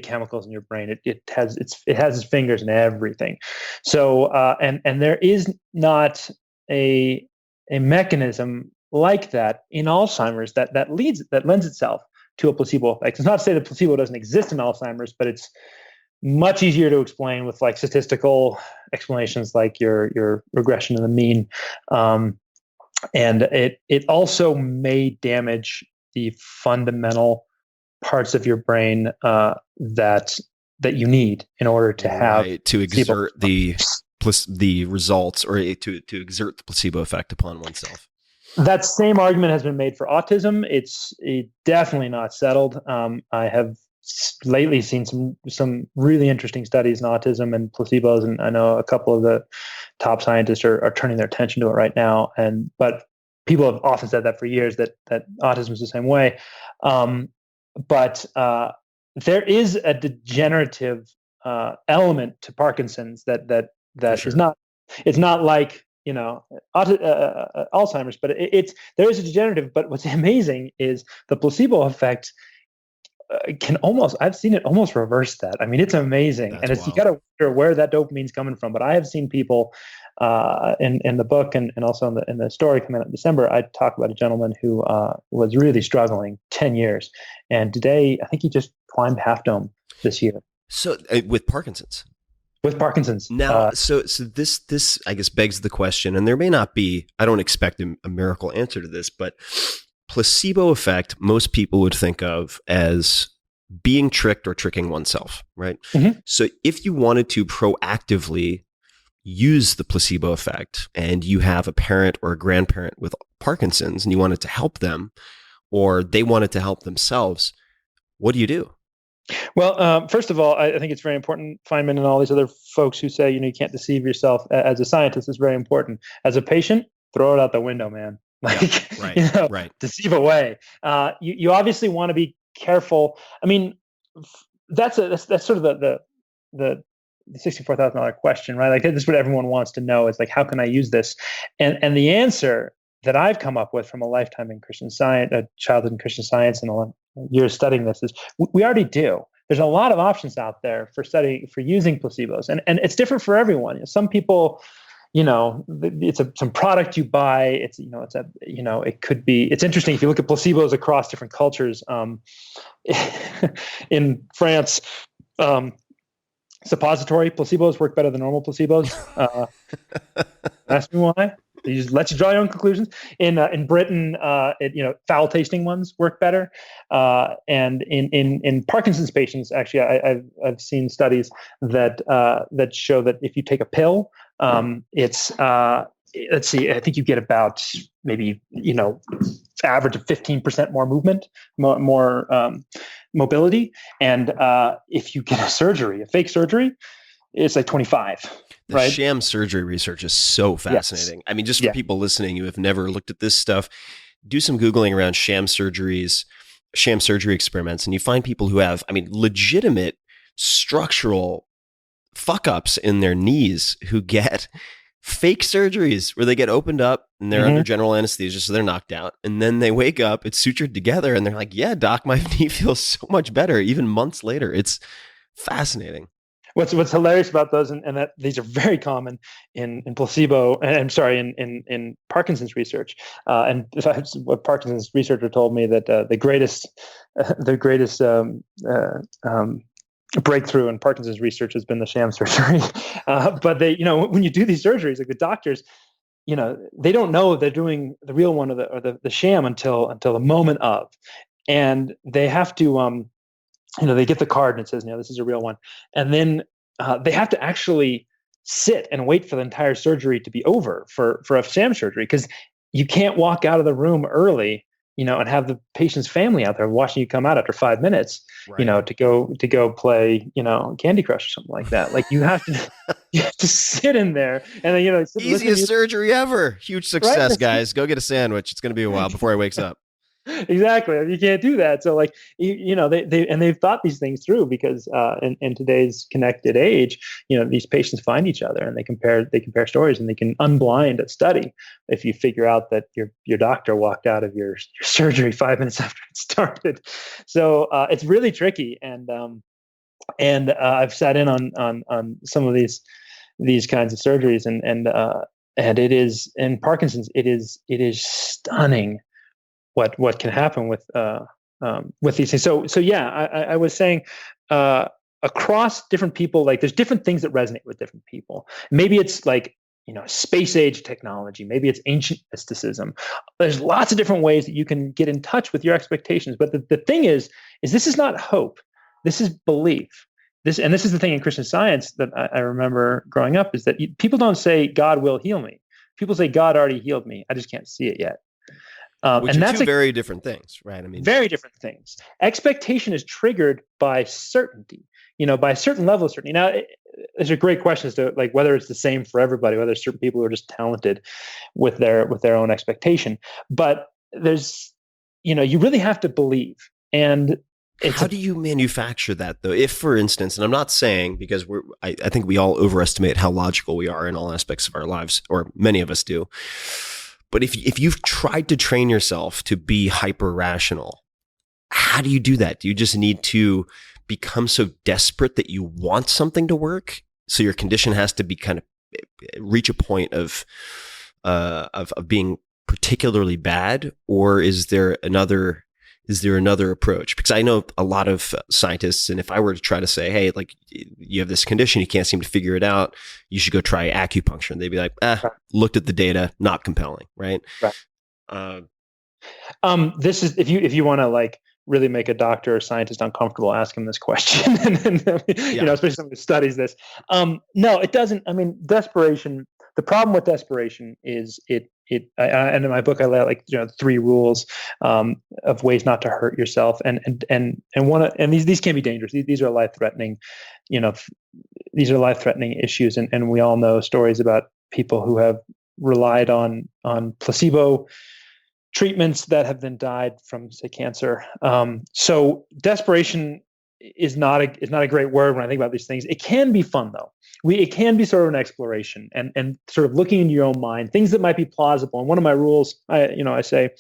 chemicals in your brain. It has its fingers in everything. So and there is not a mechanism like that in Alzheimer's that lends itself to a placebo effect. It's not to say that placebo doesn't exist in Alzheimer's, but it's much easier to explain with like statistical explanations, like your regression to the mean. And it also may damage the fundamental parts of your brain that you need in order to have to exert the results, or to exert the placebo effect upon oneself. That same argument has been made for autism. It's definitely not settled. I have lately seen some really interesting studies in autism and placebos, and I know a couple of the top scientists are turning their attention to it right now. But people have often said that for years, that autism is the same way. But there is a degenerative element to Parkinson's that sure. is not. It's not like Alzheimer's, but there is a degenerative. But what's amazing is the placebo effect I've seen it almost reverse that. I mean, it's amazing. That's wild. You got to wonder where that dopamine's coming from. But I have seen people in the book and also in the story coming out in December, I talk about a gentleman who was really struggling 10 years. And today, I think he just climbed Half Dome this year. So with Parkinson's? with Parkinson's. Now, so this I guess begs the question, and there may not be. I don't expect a miracle answer to this, but placebo effect, most people would think of as being tricked or tricking oneself, right? Mm-hmm. So if you wanted to proactively use the placebo effect and you have a parent or a grandparent with Parkinson's and you wanted to help them or they wanted to help themselves, what do you do? Well, first of all, I think it's very important, Feynman and all these other folks who say, you can't deceive yourself as a scientist is very important. As a patient, throw it out the window, man. Like, right. Deceive away. You obviously want to be careful. I mean, that's sort of the $64,000 question, right? Like, this is what everyone wants to know. It's like, how can I use this? And the answer that I've come up with from a lifetime in Christian Science, childhood in Christian Science, and a lot of years studying this is we already do. There's a lot of options out there for using placebos, and it's different for everyone. Some people, it's some product you buy. It could be. It's interesting if you look at placebos across different cultures. In France, suppository placebos work better than normal placebos. Ask me why. They just let you draw your own conclusions. In Britain, foul tasting ones work better. And in Parkinson's patients, actually, I've seen studies that show that if you take a pill, it's let's see, I think you get about maybe average of 15% more movement, more mobility, and if you get a fake surgery, it's like 25. The right? sham surgery research is so fascinating. Yes. I mean, just for people listening who have never looked at this stuff, do some Googling around sham surgery experiments, and you find people who have, legitimate structural fuck ups in their knees who get fake surgeries where they get opened up and they're under general anesthesia, so they're knocked out. And then they wake up, it's sutured together, and they're like, yeah, doc, my knee feels so much better, even months later. It's fascinating. What's hilarious about those, and that these are very common in placebo, in Parkinson's research. And what Parkinson's researcher told me that the greatest breakthrough in Parkinson's research has been the sham surgery. But they, when you do these surgeries, like the doctors, they don't know they're doing the real one or the sham until the moment of, and they have to they get the card and it says, this is a real one. And then they have to actually sit and wait for the entire surgery to be over for a sham surgery, because you can't walk out of the room early, and have the patient's family out there watching you come out after 5 minutes, right, to go play, Candy Crush or something like that. Like you have to sit in there and then, easiest surgery ever. Huge success, right? Guys. Go get a sandwich. It's going to be a while before he wakes up. Exactly. You can't do that. So they've thought these things through, because in today's connected age, these patients find each other and they compare stories, and they can unblind a study if you figure out that your doctor walked out of your surgery 5 minutes after it started. So it's really tricky. And I've sat in on some of these kinds of surgeries, and it is, in Parkinson's, it is stunning what can happen with these things. So yeah, I was saying across different people, like there's different things that resonate with different people. Maybe it's like space age technology. Maybe it's ancient mysticism. There's lots of different ways that you can get in touch with your expectations. But the thing is this is not hope. This is belief. This is the thing in Christian Science that I remember growing up, is that people don't say God will heal me. People say God already healed me. I just can't see it yet. Which are two very different things, right? Very different things. Expectation is triggered by certainty, by a certain level of certainty. Now, there's a great question as to like whether it's the same for everybody, whether certain people are just talented with their own expectation. But there's, you really have to believe. And how do you manufacture that, though? If, for instance, and I'm not saying, because I think we all overestimate how logical we are in all aspects of our lives, or many of us do. But if you've tried to train yourself to be hyper rational, how do you do that? Do you just need to become so desperate that you want something to work? So your condition has to be kind of reach a point of being particularly bad, or is there another is there another approach? Because I know a lot of scientists, and if I were to try to say, hey, like you have this condition, you can't seem to figure it out, you should go try acupuncture. And they'd be like, looked at the data, not compelling, right? Right. This is, if you want to like really make a doctor or scientist uncomfortable, ask him this question. and you know, especially someone who studies this. No, it doesn't. I mean, desperation, the problem with desperation is and in my book I lay out like, you know, 3 rules of ways not to hurt yourself, and these can be dangerous. These are life-threatening, you know, these are life-threatening issues, and we all know stories about people who have relied on placebo treatments that have then died from, say, cancer. So desperation is not a great word when I think about these things. It can be fun though. It can be sort of an exploration and sort of looking into your own mind, things that might be plausible. And one of my rules, I say,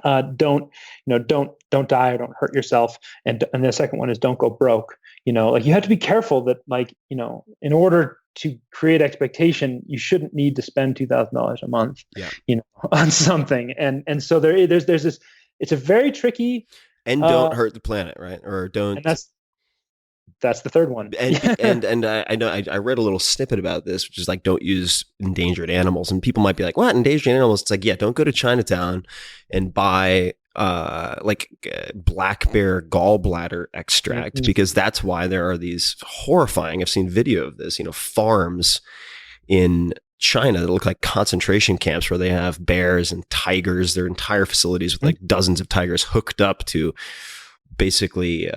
don't die or don't hurt yourself. And the second one is don't go broke. You know, like you have to be careful that, like, you know, in order to create expectation, you shouldn't need to spend $2,000 a month, you know, on something. And so there's this, it's a very tricky, and don't hurt the planet, right? Or don't. And that's the third one. And I know I read a little snippet about this, which is like, don't use endangered animals. And people might be like, what, endangered animals? It's like, yeah, don't go to Chinatown and buy black bear gallbladder extract, because that's why there are these horrifying, I've seen video of this, you know, farms in China that look like concentration camps where they have bears and tigers, their entire facilities with like dozens of tigers hooked up to basically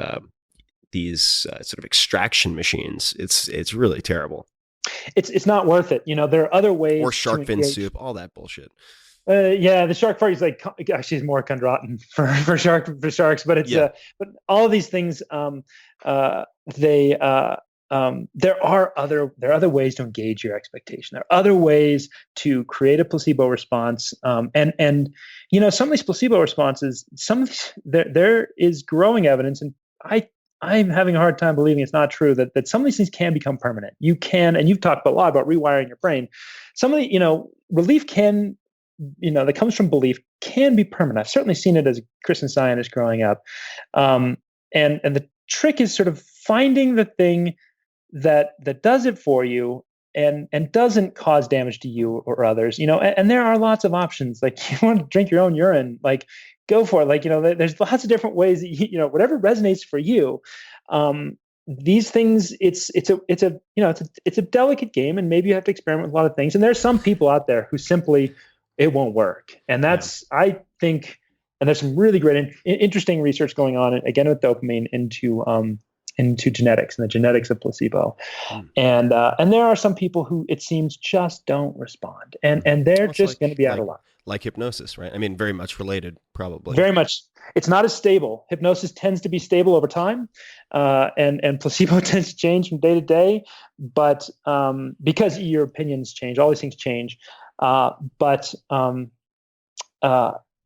these sort of extraction machines. It's really terrible. It's not worth it. You know, there are other ways. Or shark fin soup, all that bullshit. Yeah, the shark party is like, actually is more chondrotin for sharks, but it's but all of these things, there are other ways to engage your expectation. There are other ways to create a placebo response, and you know, some of these placebo responses, there is growing evidence, and I'm having a hard time believing it's not true that some of these things can become permanent. You can, and you've talked a lot about rewiring your brain. Some of the, you know, relief can, you know, that comes from belief can be permanent. I've certainly seen it as a Christian Scientist growing up. And the trick is sort of finding the thing that does it for you and doesn't cause damage to you or others, you know, and there are lots of options. Like, you want to drink your own urine, like, go for it. Like, you know, there's lots of different ways that you know, whatever resonates for you. These things, it's a delicate game, and maybe you have to experiment with a lot of things. And there's some people out there who simply, it won't work. And that's, I think, and there's some really great, interesting research going on, again, with dopamine into genetics and the genetics of placebo. And there are some people who, it seems, just don't respond. And they're just going to be out of luck. Like hypnosis, right? I mean, very much related, probably. Very much. It's not as stable. Hypnosis tends to be stable over time, and placebo tends to change from day to day. But because your opinions change, all these things change. But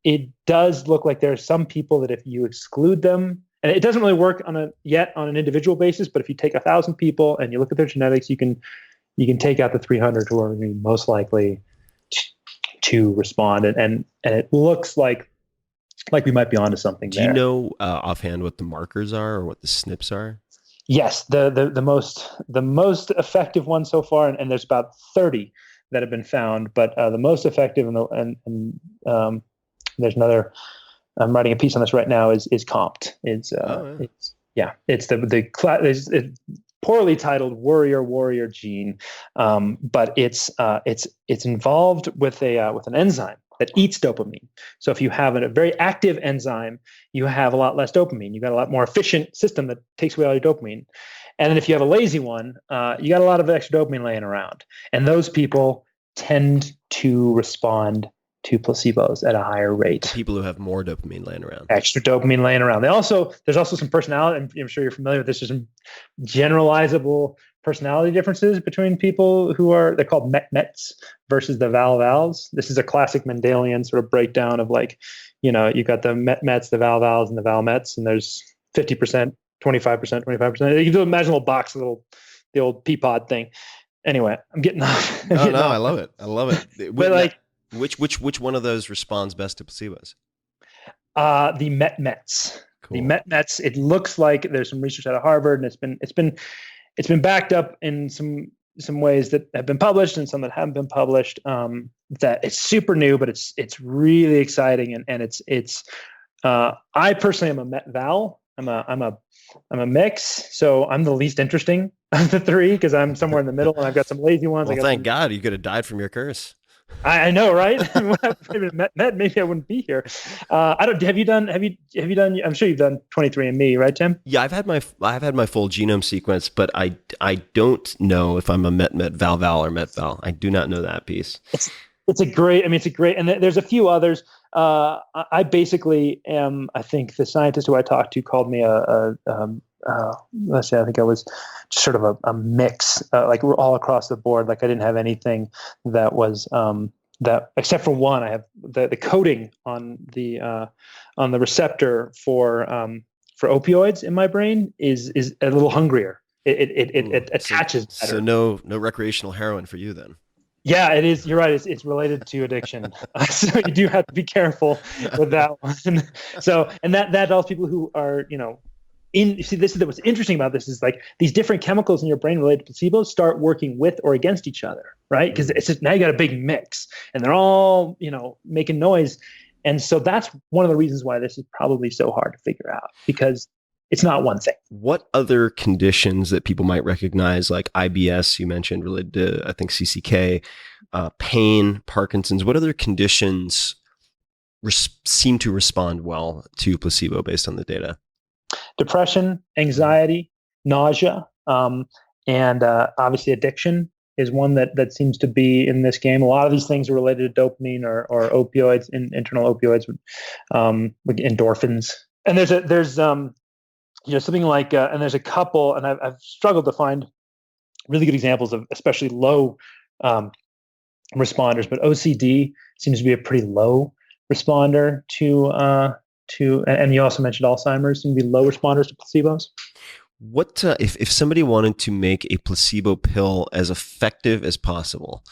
it does look like there are some people that if you exclude them, and it doesn't really work on an individual basis, but if you take 1,000 people and you look at their genetics, you can take out the 300 who are most likely to respond, and it looks like we might be onto something. Do you know offhand what the markers are or what the SNPs are? Yes, the most effective one so far, and there's about 30 that have been found, but the most effective and there's another. I'm writing a piece on this right now. Is COMT? It's the poorly titled warrior gene, but it's involved with an enzyme that eats dopamine. So if you have a very active enzyme, you have a lot less dopamine. You got a lot more efficient system that takes away all your dopamine. And then if you have a lazy one, you got a lot of extra dopamine laying around. And those people tend to respond to placebos at a higher rate. People who have more dopamine laying around. Extra dopamine laying around. There's also some personality, and I'm sure you're familiar with this, there's some generalizable personality differences between people they're called Mets versus the Val-Vals. This is a classic Mendelian sort of breakdown of, like, you know, you've got the Mets, the Val-Vals, and the Val-Mets, and there's 50%, 25%, 25%. You can imagine a little box, the old Peapod thing. Anyway, I'm getting off. I love it. But like, which one of those responds best to placebos? The Mets. Cool. The Mets. It looks like there's some research out of Harvard, and it's been backed up in some ways that have been published and some that haven't been published. That it's super new, but it's really exciting, and it's. I personally am a Met Val. I'm a mix, so I'm the least interesting of the three because I'm somewhere in the middle, and I've got some lazy ones. Well, thank God you could have died from your curse. I know, right? Maybe I wouldn't be here. I don't. Have you done? I'm sure you've done 23andMe, right, Tim? Yeah, I've had my full genome sequence, but I don't know if I'm a Met Val or Met Val. I do not know that piece. It's a great, and there's a few others. I basically am, I think the scientist who I talked to called me let's say, I think I was just sort of a mix, like we're all across the board. Like I didn't have anything that was, that except for one. I have the coding on the receptor for opioids in my brain is a little hungrier. It attaches better. So no recreational heroin for you then. Yeah, it is. You're right. It's related to addiction. So you do have to be careful with that one. So, and that all people who are, this is what's interesting about this is like these different chemicals in your brain related to placebos start working with or against each other, right? Because it's just, now you got a big mix and they're all, making noise. And so that's one of the reasons why this is probably so hard to figure out, because it's not one thing. What other conditions that people might recognize, like IBS, you mentioned, related to, I think, CCK, pain, Parkinson's, what other conditions seem to respond well to placebo based on the data? Depression, anxiety, nausea, and obviously addiction is one that seems to be in this game. A lot of these things are related to dopamine or opioids, internal opioids, like endorphins. And there's something like, and there's a couple, and I've struggled to find really good examples of especially low responders, but OCD seems to be a pretty low responder to, and you also mentioned Alzheimer's seem to be low responders to placebos. What if somebody wanted to make a placebo pill as effective as possible?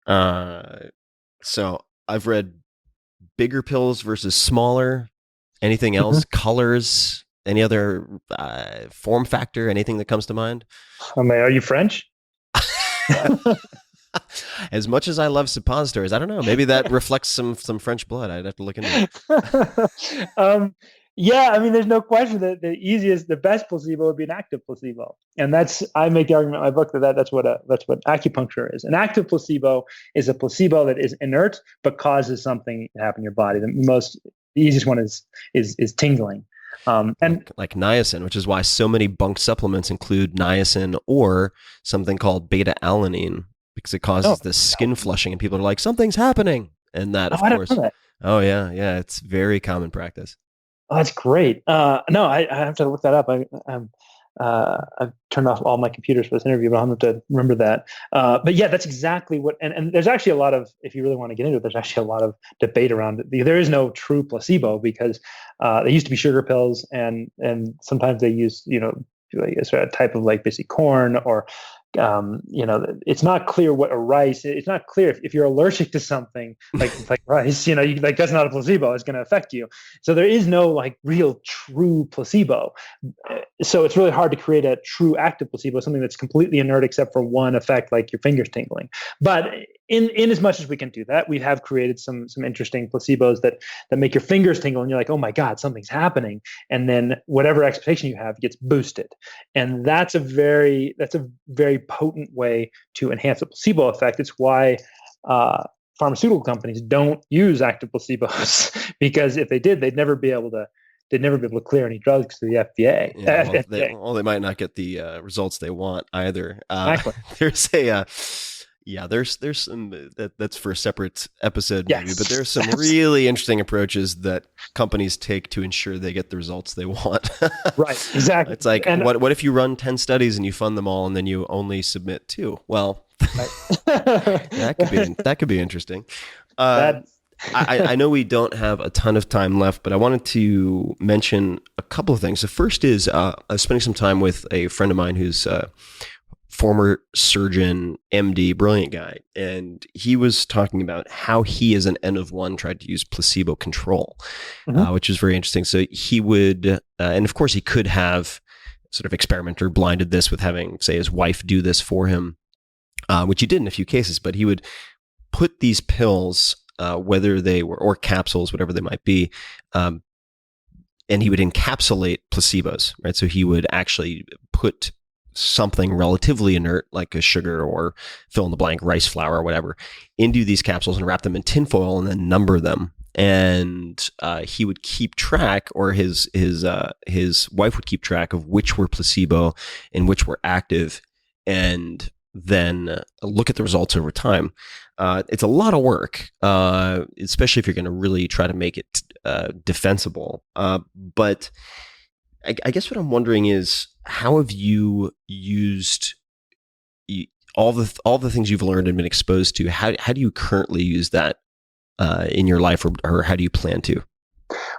So I've read bigger pills versus smaller. Anything else? Colors? Any other form factor? Anything that comes to mind? Are you French? As much as I love suppositories, I don't know. Maybe that reflects some French blood. I'd have to look into it. Yeah, I mean, there's no question that the best placebo would be an active placebo, and I make the argument in my book that's what acupuncture is. An active placebo is a placebo that is inert but causes something to happen in your body. The easiest one is tingling. And like niacin, which is why so many bunk supplements include niacin or something called beta alanine, because it causes this skin flushing, and people are like, something's happening, and that of course. Oh yeah, it's very common practice. Oh, that's great. No, I have to look that up. I've turned off all my computers for this interview, but I'll have to remember that. But yeah, that's exactly what. And there's actually a lot of, if you really want to get into it, there's actually a lot of debate around it. There is no true placebo because they used to be sugar pills, and sometimes they use like a sort of type of like basically corn or. It's not clear what a rice. It's not clear if you're allergic to something like rice. That's not a placebo. It's going to affect you. So there is no like real true placebo. So it's really hard to create a true active placebo, something that's completely inert except for one effect, like your fingers tingling. But in as much as we can do that, we have created some interesting placebos that make your fingers tingle, and you're like, oh my God, something's happening. And then whatever expectation you have gets boosted, and that's a very potent way to enhance the placebo effect. It's why pharmaceutical companies don't use active placebos because if they did, they'd never be able to clear any drugs to the FDA. Yeah, they might not get the results they want either. Exactly. There's some that's for a separate episode maybe, yes. but there's some really interesting approaches that companies take to ensure they get the results they want. Right, exactly. It's like, what if you run 10 studies and you fund them all and then you only submit 2? Well, that could be interesting. I know we don't have a ton of time left, but I wanted to mention a couple of things. The first is I was spending some time with a friend of mine who's former surgeon, MD, brilliant guy. And he was talking about how he, as an N of one, tried to use placebo control, which was very interesting. So he would, and of course he could have sort of experiment or blinded this with having, say, his wife do this for him, which he did in a few cases, but he would put these pills, whether they were, or capsules, whatever they might be, and he would encapsulate placebos, right? So he would actually put something relatively inert, like a sugar or fill in the blank rice flour or whatever, into these capsules and wrap them in tinfoil and then number them. And he would keep track, or his wife would keep track of which were placebo and which were active, and then look at the results over time. It's a lot of work, especially if you're going to really try to make it defensible. But I guess what I'm wondering is, how have you used all the things you've learned and been exposed to? How do you currently use that in your life, or how do you plan to?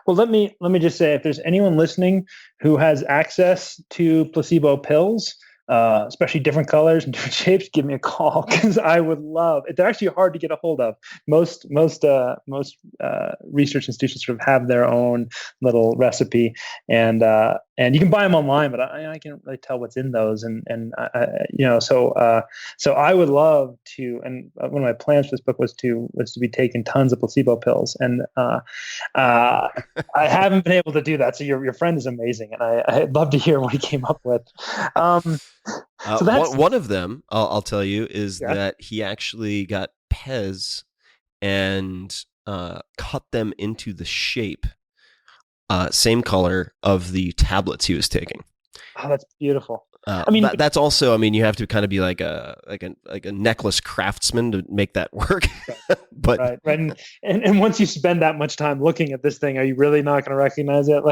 Well, let me just say, if there's anyone listening who has access to placebo pills, especially different colors and different shapes, give me a call, because I would love. They're actually hard to get a hold of. Most research institutions sort of have their own little recipe, and you can buy them online, but I can't really tell what's in those, so I would love to. And one of my plans for this book was to be taking tons of placebo pills, and I haven't been able to do that. So your friend is amazing, and I'd love to hear what he came up with. So that's one of them. I'll tell you is that he actually got Pez and cut them into the shape, same color of the tablets he was taking. Oh, that's beautiful. That's also, you have to kind of be like a necklace craftsman to make that work. But right. And once you spend that much time looking at this thing, are you really not going to recognize it?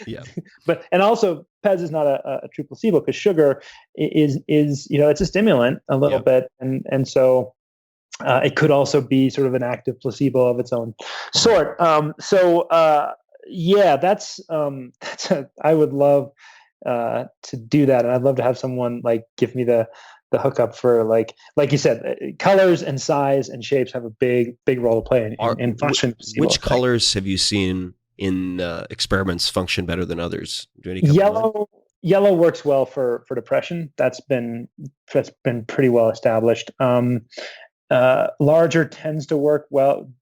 Yeah. But and also, Pez is not a true placebo, because sugar is it's a stimulant a little bit, and so it could also be sort of an active placebo of its own sort. That's I would love to do that, and I'd love to have someone give me the hookup for like you said, colors and size and shapes have a big role to play in function. Which colors have you seen in experiments function better than others? Do any Yellow works well for depression. That's been pretty well established. Larger tends to work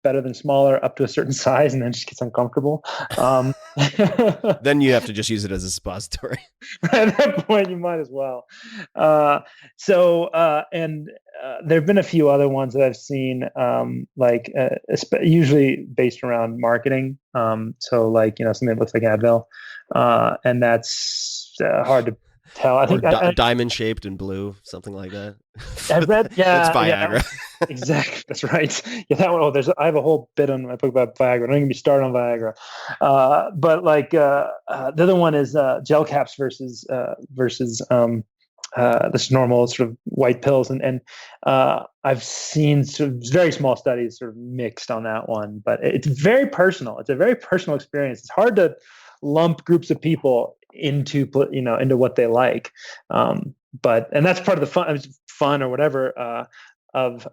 better than smaller up to a certain size, and then just gets uncomfortable. Then you have to just use it as a suppository. At that point, you might as well. There have been a few other ones that I've seen, usually based around marketing. Something that looks like Advil, and that's hard to tell. I think diamond shaped and blue, something like that. I read, it's Viagra. Exactly, that's right. Yeah, that one. I have a whole bit on my book about Viagra. I'm not going to be started on Viagra, but the other one is gel caps versus this normal sort of white pills, and I've seen sort of very small studies sort of mixed on that one, but it's very personal. It's a very personal experience. It's hard to lump groups of people into what they like, and that's part of the fun or whatever of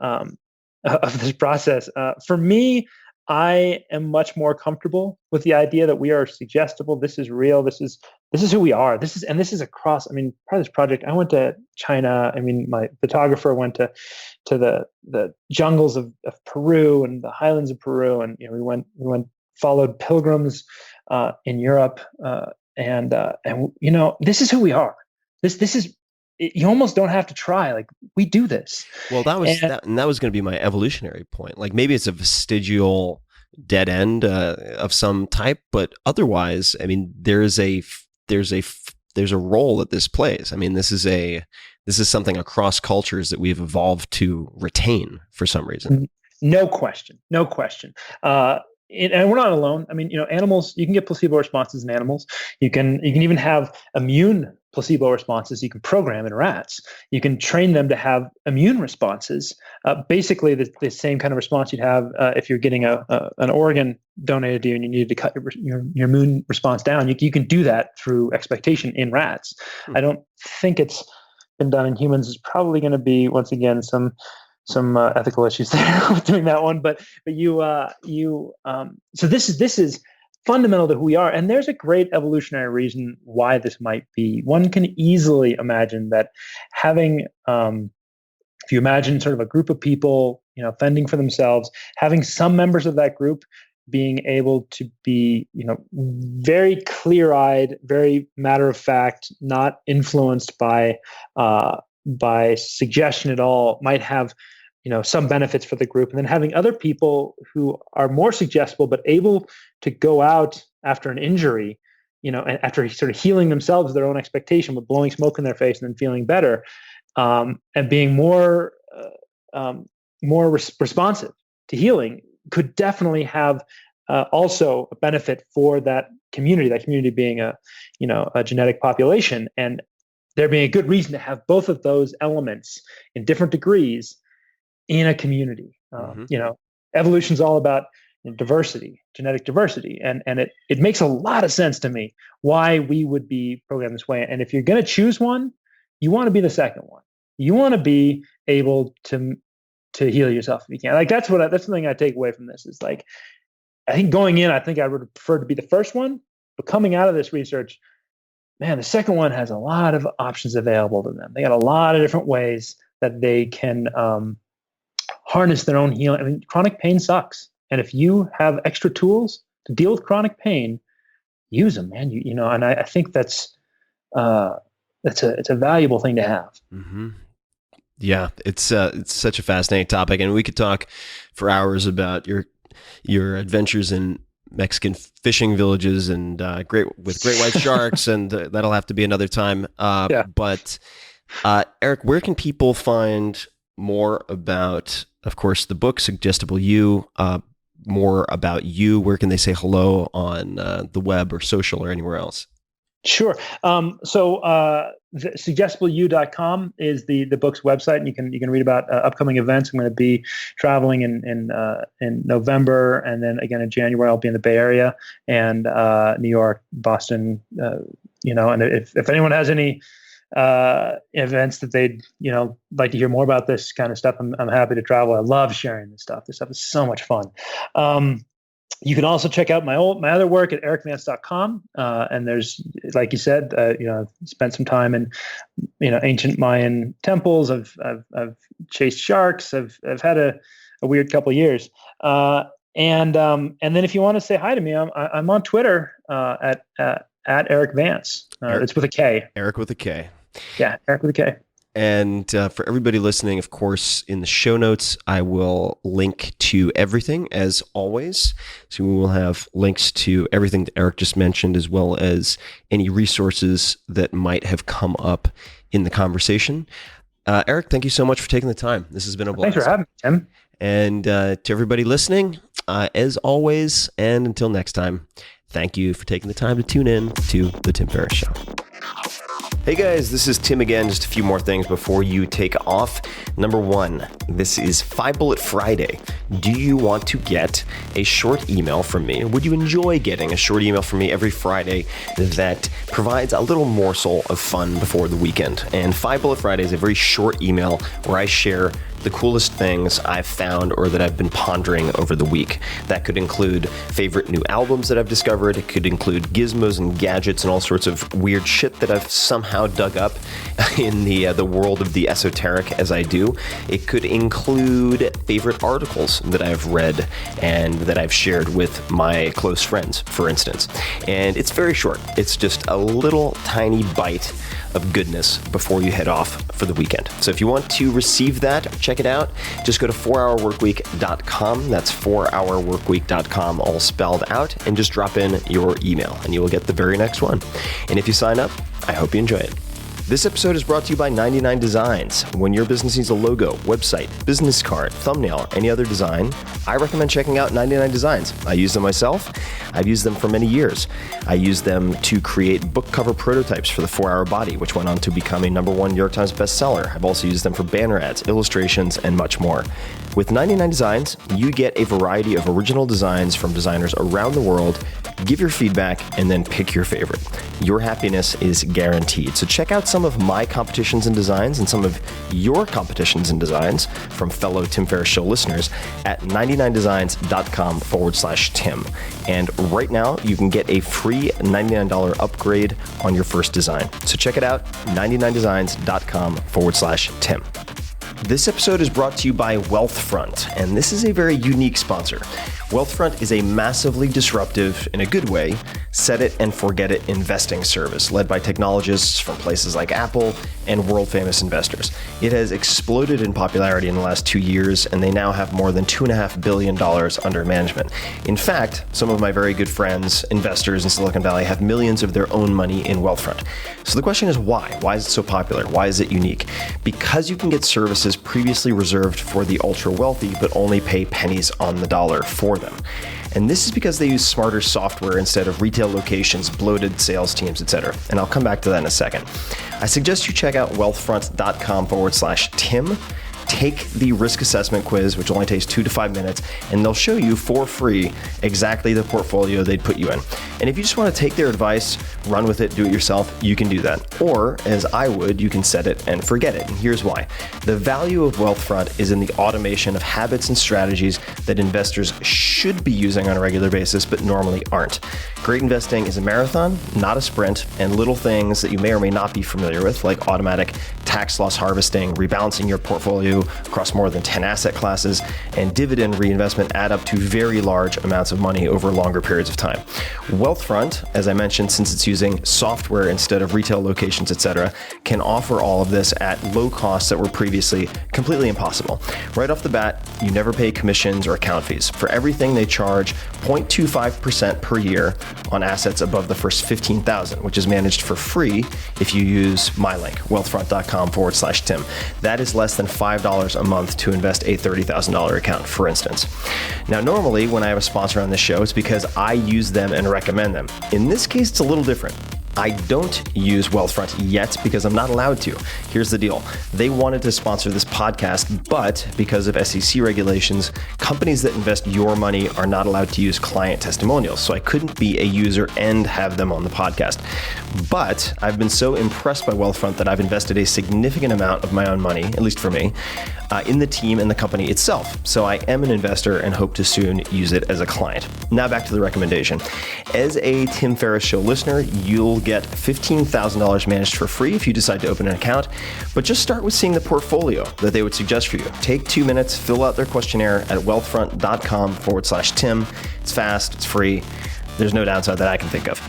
this process. For me, I am much more comfortable with the idea that we are suggestible. This is real. This is who we are. This is across. Part of this project, I went to China. My photographer went to the jungles of Peru and the highlands of Peru, and we went followed pilgrims in Europe, and this is who we are. This is. You almost don't have to try. We do this. Well, that was going to be my evolutionary point. Maybe it's a vestigial dead end of some type, but otherwise, there's a role that this plays. This is something across cultures that we've evolved to retain for some reason. No question. And we're not alone. Animals, you can get placebo responses in animals. You can even have immune placebo responses you can program in rats. You can train them to have immune responses, basically the same kind of response you'd have if you're getting an organ donated to you and you needed to cut your immune response down. You can do that through expectation in rats. I don't think it's been done in humans, is probably going to be, once again, some ethical issues there with doing that one. But so this is fundamental to who we are, and there's a great evolutionary reason why this might be. One can easily imagine that having, if you imagine sort of a group of people, fending for themselves, having some members of that group being able to be, very clear-eyed, very matter-of-fact, not influenced by suggestion at all, might have, some benefits for the group. And then having other people who are more suggestible but able to go out after an injury, and after sort of healing themselves their own expectation, with blowing smoke in their face and then feeling better, and being more responsive to healing, could definitely have also a benefit for that community being a genetic population, and there being a good reason to have both of those elements in different degrees in a community. Evolution's all about diversity, genetic diversity, and it makes a lot of sense to me why we would be programmed this way. And if you're going to choose one, you want to be the second one. You want to be able to heal yourself if you can. Like that's the thing I take away from this is, like, I think going in, I think I would prefer to be the first one, but coming out of this research, man, the second one has a lot of options available to them. They got a lot of different ways that they can harness their own healing. I mean, chronic pain sucks, and if you have extra tools to deal with chronic pain, use them, man. And I think that's a valuable thing to have. Mm-hmm. Yeah, it's such a fascinating topic, and we could talk for hours about your adventures in Mexican fishing villages and great white sharks, and that'll have to be another time. But Eric, where can people find more about, of course, the book Suggestible You? More about you? Where can they say hello on the web or social or anywhere else? Sure. Suggestibleyou.com is the book's website, and you can read about upcoming events. I'm going to be traveling in November, and then again in January I'll be in the Bay Area and New York, Boston. And if anyone has any events that they'd like to hear more about this kind of stuff, I'm happy to travel. I love sharing this stuff. This stuff is so much fun. You can also check out my other work at ericvance.com. And there's, like you said, I've spent some time in, ancient Mayan temples. I've chased sharks. I've had a weird couple of years. And then if you want to say hi to me, I'm on Twitter at Eric Vance. It's with a K. Eric with a K. Yeah, Eric with a K. And for everybody listening, of course, in the show notes, I will link to everything as always. So we will have links to everything that Eric just mentioned, as well as any resources that might have come up in the conversation. Eric, thank you so much for taking the time. This has been a blast. Thanks for having me, Tim. And to everybody listening, as always, and until next time, thank you for taking the time to tune in to The Tim Ferriss Show. Hey guys, this is Tim again. Just a few more things before you take off. Number one, this is 5 Bullet Friday. Do you want to get a short email from me? Would you enjoy getting a short email from me every Friday that provides a little morsel of fun before the weekend? And 5 Bullet Friday is a very short email where I share the coolest things I've found or that I've been pondering over the week. That could include favorite new albums that I've discovered. It could include gizmos and gadgets and all sorts of weird shit that I've somehow dug up in the world of the esoteric as I do. It could include favorite articles that I've read and that I've shared with my close friends, for instance. And it's very short. It's just a little tiny bite of goodness before you head off for the weekend. So if you want to receive that, check it out. Just go to 4hourworkweek.com. That's 4hourworkweek.com, all spelled out, and just drop in your email and you will get the very next one. And if you sign up, I hope you enjoy it. This episode is brought to you by 99 Designs. When your business needs a logo, website, business card, thumbnail, or any other design, I recommend checking out 99 Designs. I use them myself. I've used them for many years. I used them to create book cover prototypes for the 4-Hour Body, which went on to become a #1 New York Times bestseller. I've also used them for banner ads, illustrations, and much more. With 99 Designs, you get a variety of original designs from designers around the world. Give your feedback and then pick your favorite. Your happiness is guaranteed. So check out some some of my competitions and designs and some of your competitions and designs from fellow Tim Ferriss Show listeners at 99designs.com/Tim. And right now you can get a free $99 upgrade on your first design. So check it out, 99designs.com/Tim. This episode is brought to you by Wealthfront, and this is a very unique sponsor. Wealthfront is a massively disruptive, in a good way, set it and forget it investing service led by technologists from places like Apple and world-famous investors. It has exploded in popularity in the last 2 years, and they now have more than $2.5 billion under management. In fact, some of my very good friends, investors in Silicon Valley, have millions of their own money in Wealthfront. So the question is why? Why is it so popular? Why is it unique? Because you can get services previously reserved for the ultra-wealthy, but only pay pennies on the dollar for them. And this is because they use smarter software instead of retail locations, bloated sales teams, etc. And I'll come back to that in a second. I suggest you check out wealthfront.com/Tim. Take the risk assessment quiz, which only takes 2 to 5 minutes, and they'll show you for free exactly the portfolio they'd put you in. And if you just want to take their advice, run with it, do it yourself, you can do that. Or, as I would, you can set it and forget it. And here's why. The value of Wealthfront is in the automation of habits and strategies that investors should be using on a regular basis, but normally aren't. Great investing is a marathon, not a sprint, and little things that you may or may not be familiar with, like automatic tax loss harvesting, rebalancing your portfolio across more than 10 asset classes, and dividend reinvestment add up to very large amounts of money over longer periods of time. Wealthfront, as I mentioned, since it's using software instead of retail locations, etc., can offer all of this at low costs that were previously completely impossible. Right off the bat, you never pay commissions or account fees. For everything, they charge 0.25% per year on assets above the first 15,000, which is managed for free if you use my link, wealthfront.com/Tim. That is less than $5 a month to invest a $30,000 account, for instance. Now, normally when I have a sponsor on this show, it's because I use them and recommend them. In this case, it's a little different. I don't use Wealthfront yet because I'm not allowed to. Here's the deal. They wanted to sponsor this podcast, but because of SEC regulations, companies that invest your money are not allowed to use client testimonials. So I couldn't be a user and have them on the podcast. But I've been so impressed by Wealthfront that I've invested a significant amount of my own money, at least for me, in the team and the company itself. So I am an investor and hope to soon use it as a client. Now back to the recommendation. As a Tim Ferriss Show listener, you'll get $15,000 managed for free if you decide to open an account, but just start with seeing the portfolio that they would suggest for you. Take 2 minutes, fill out their questionnaire at wealthfront.com/Tim. It's fast, it's free. There's no downside that I can think of.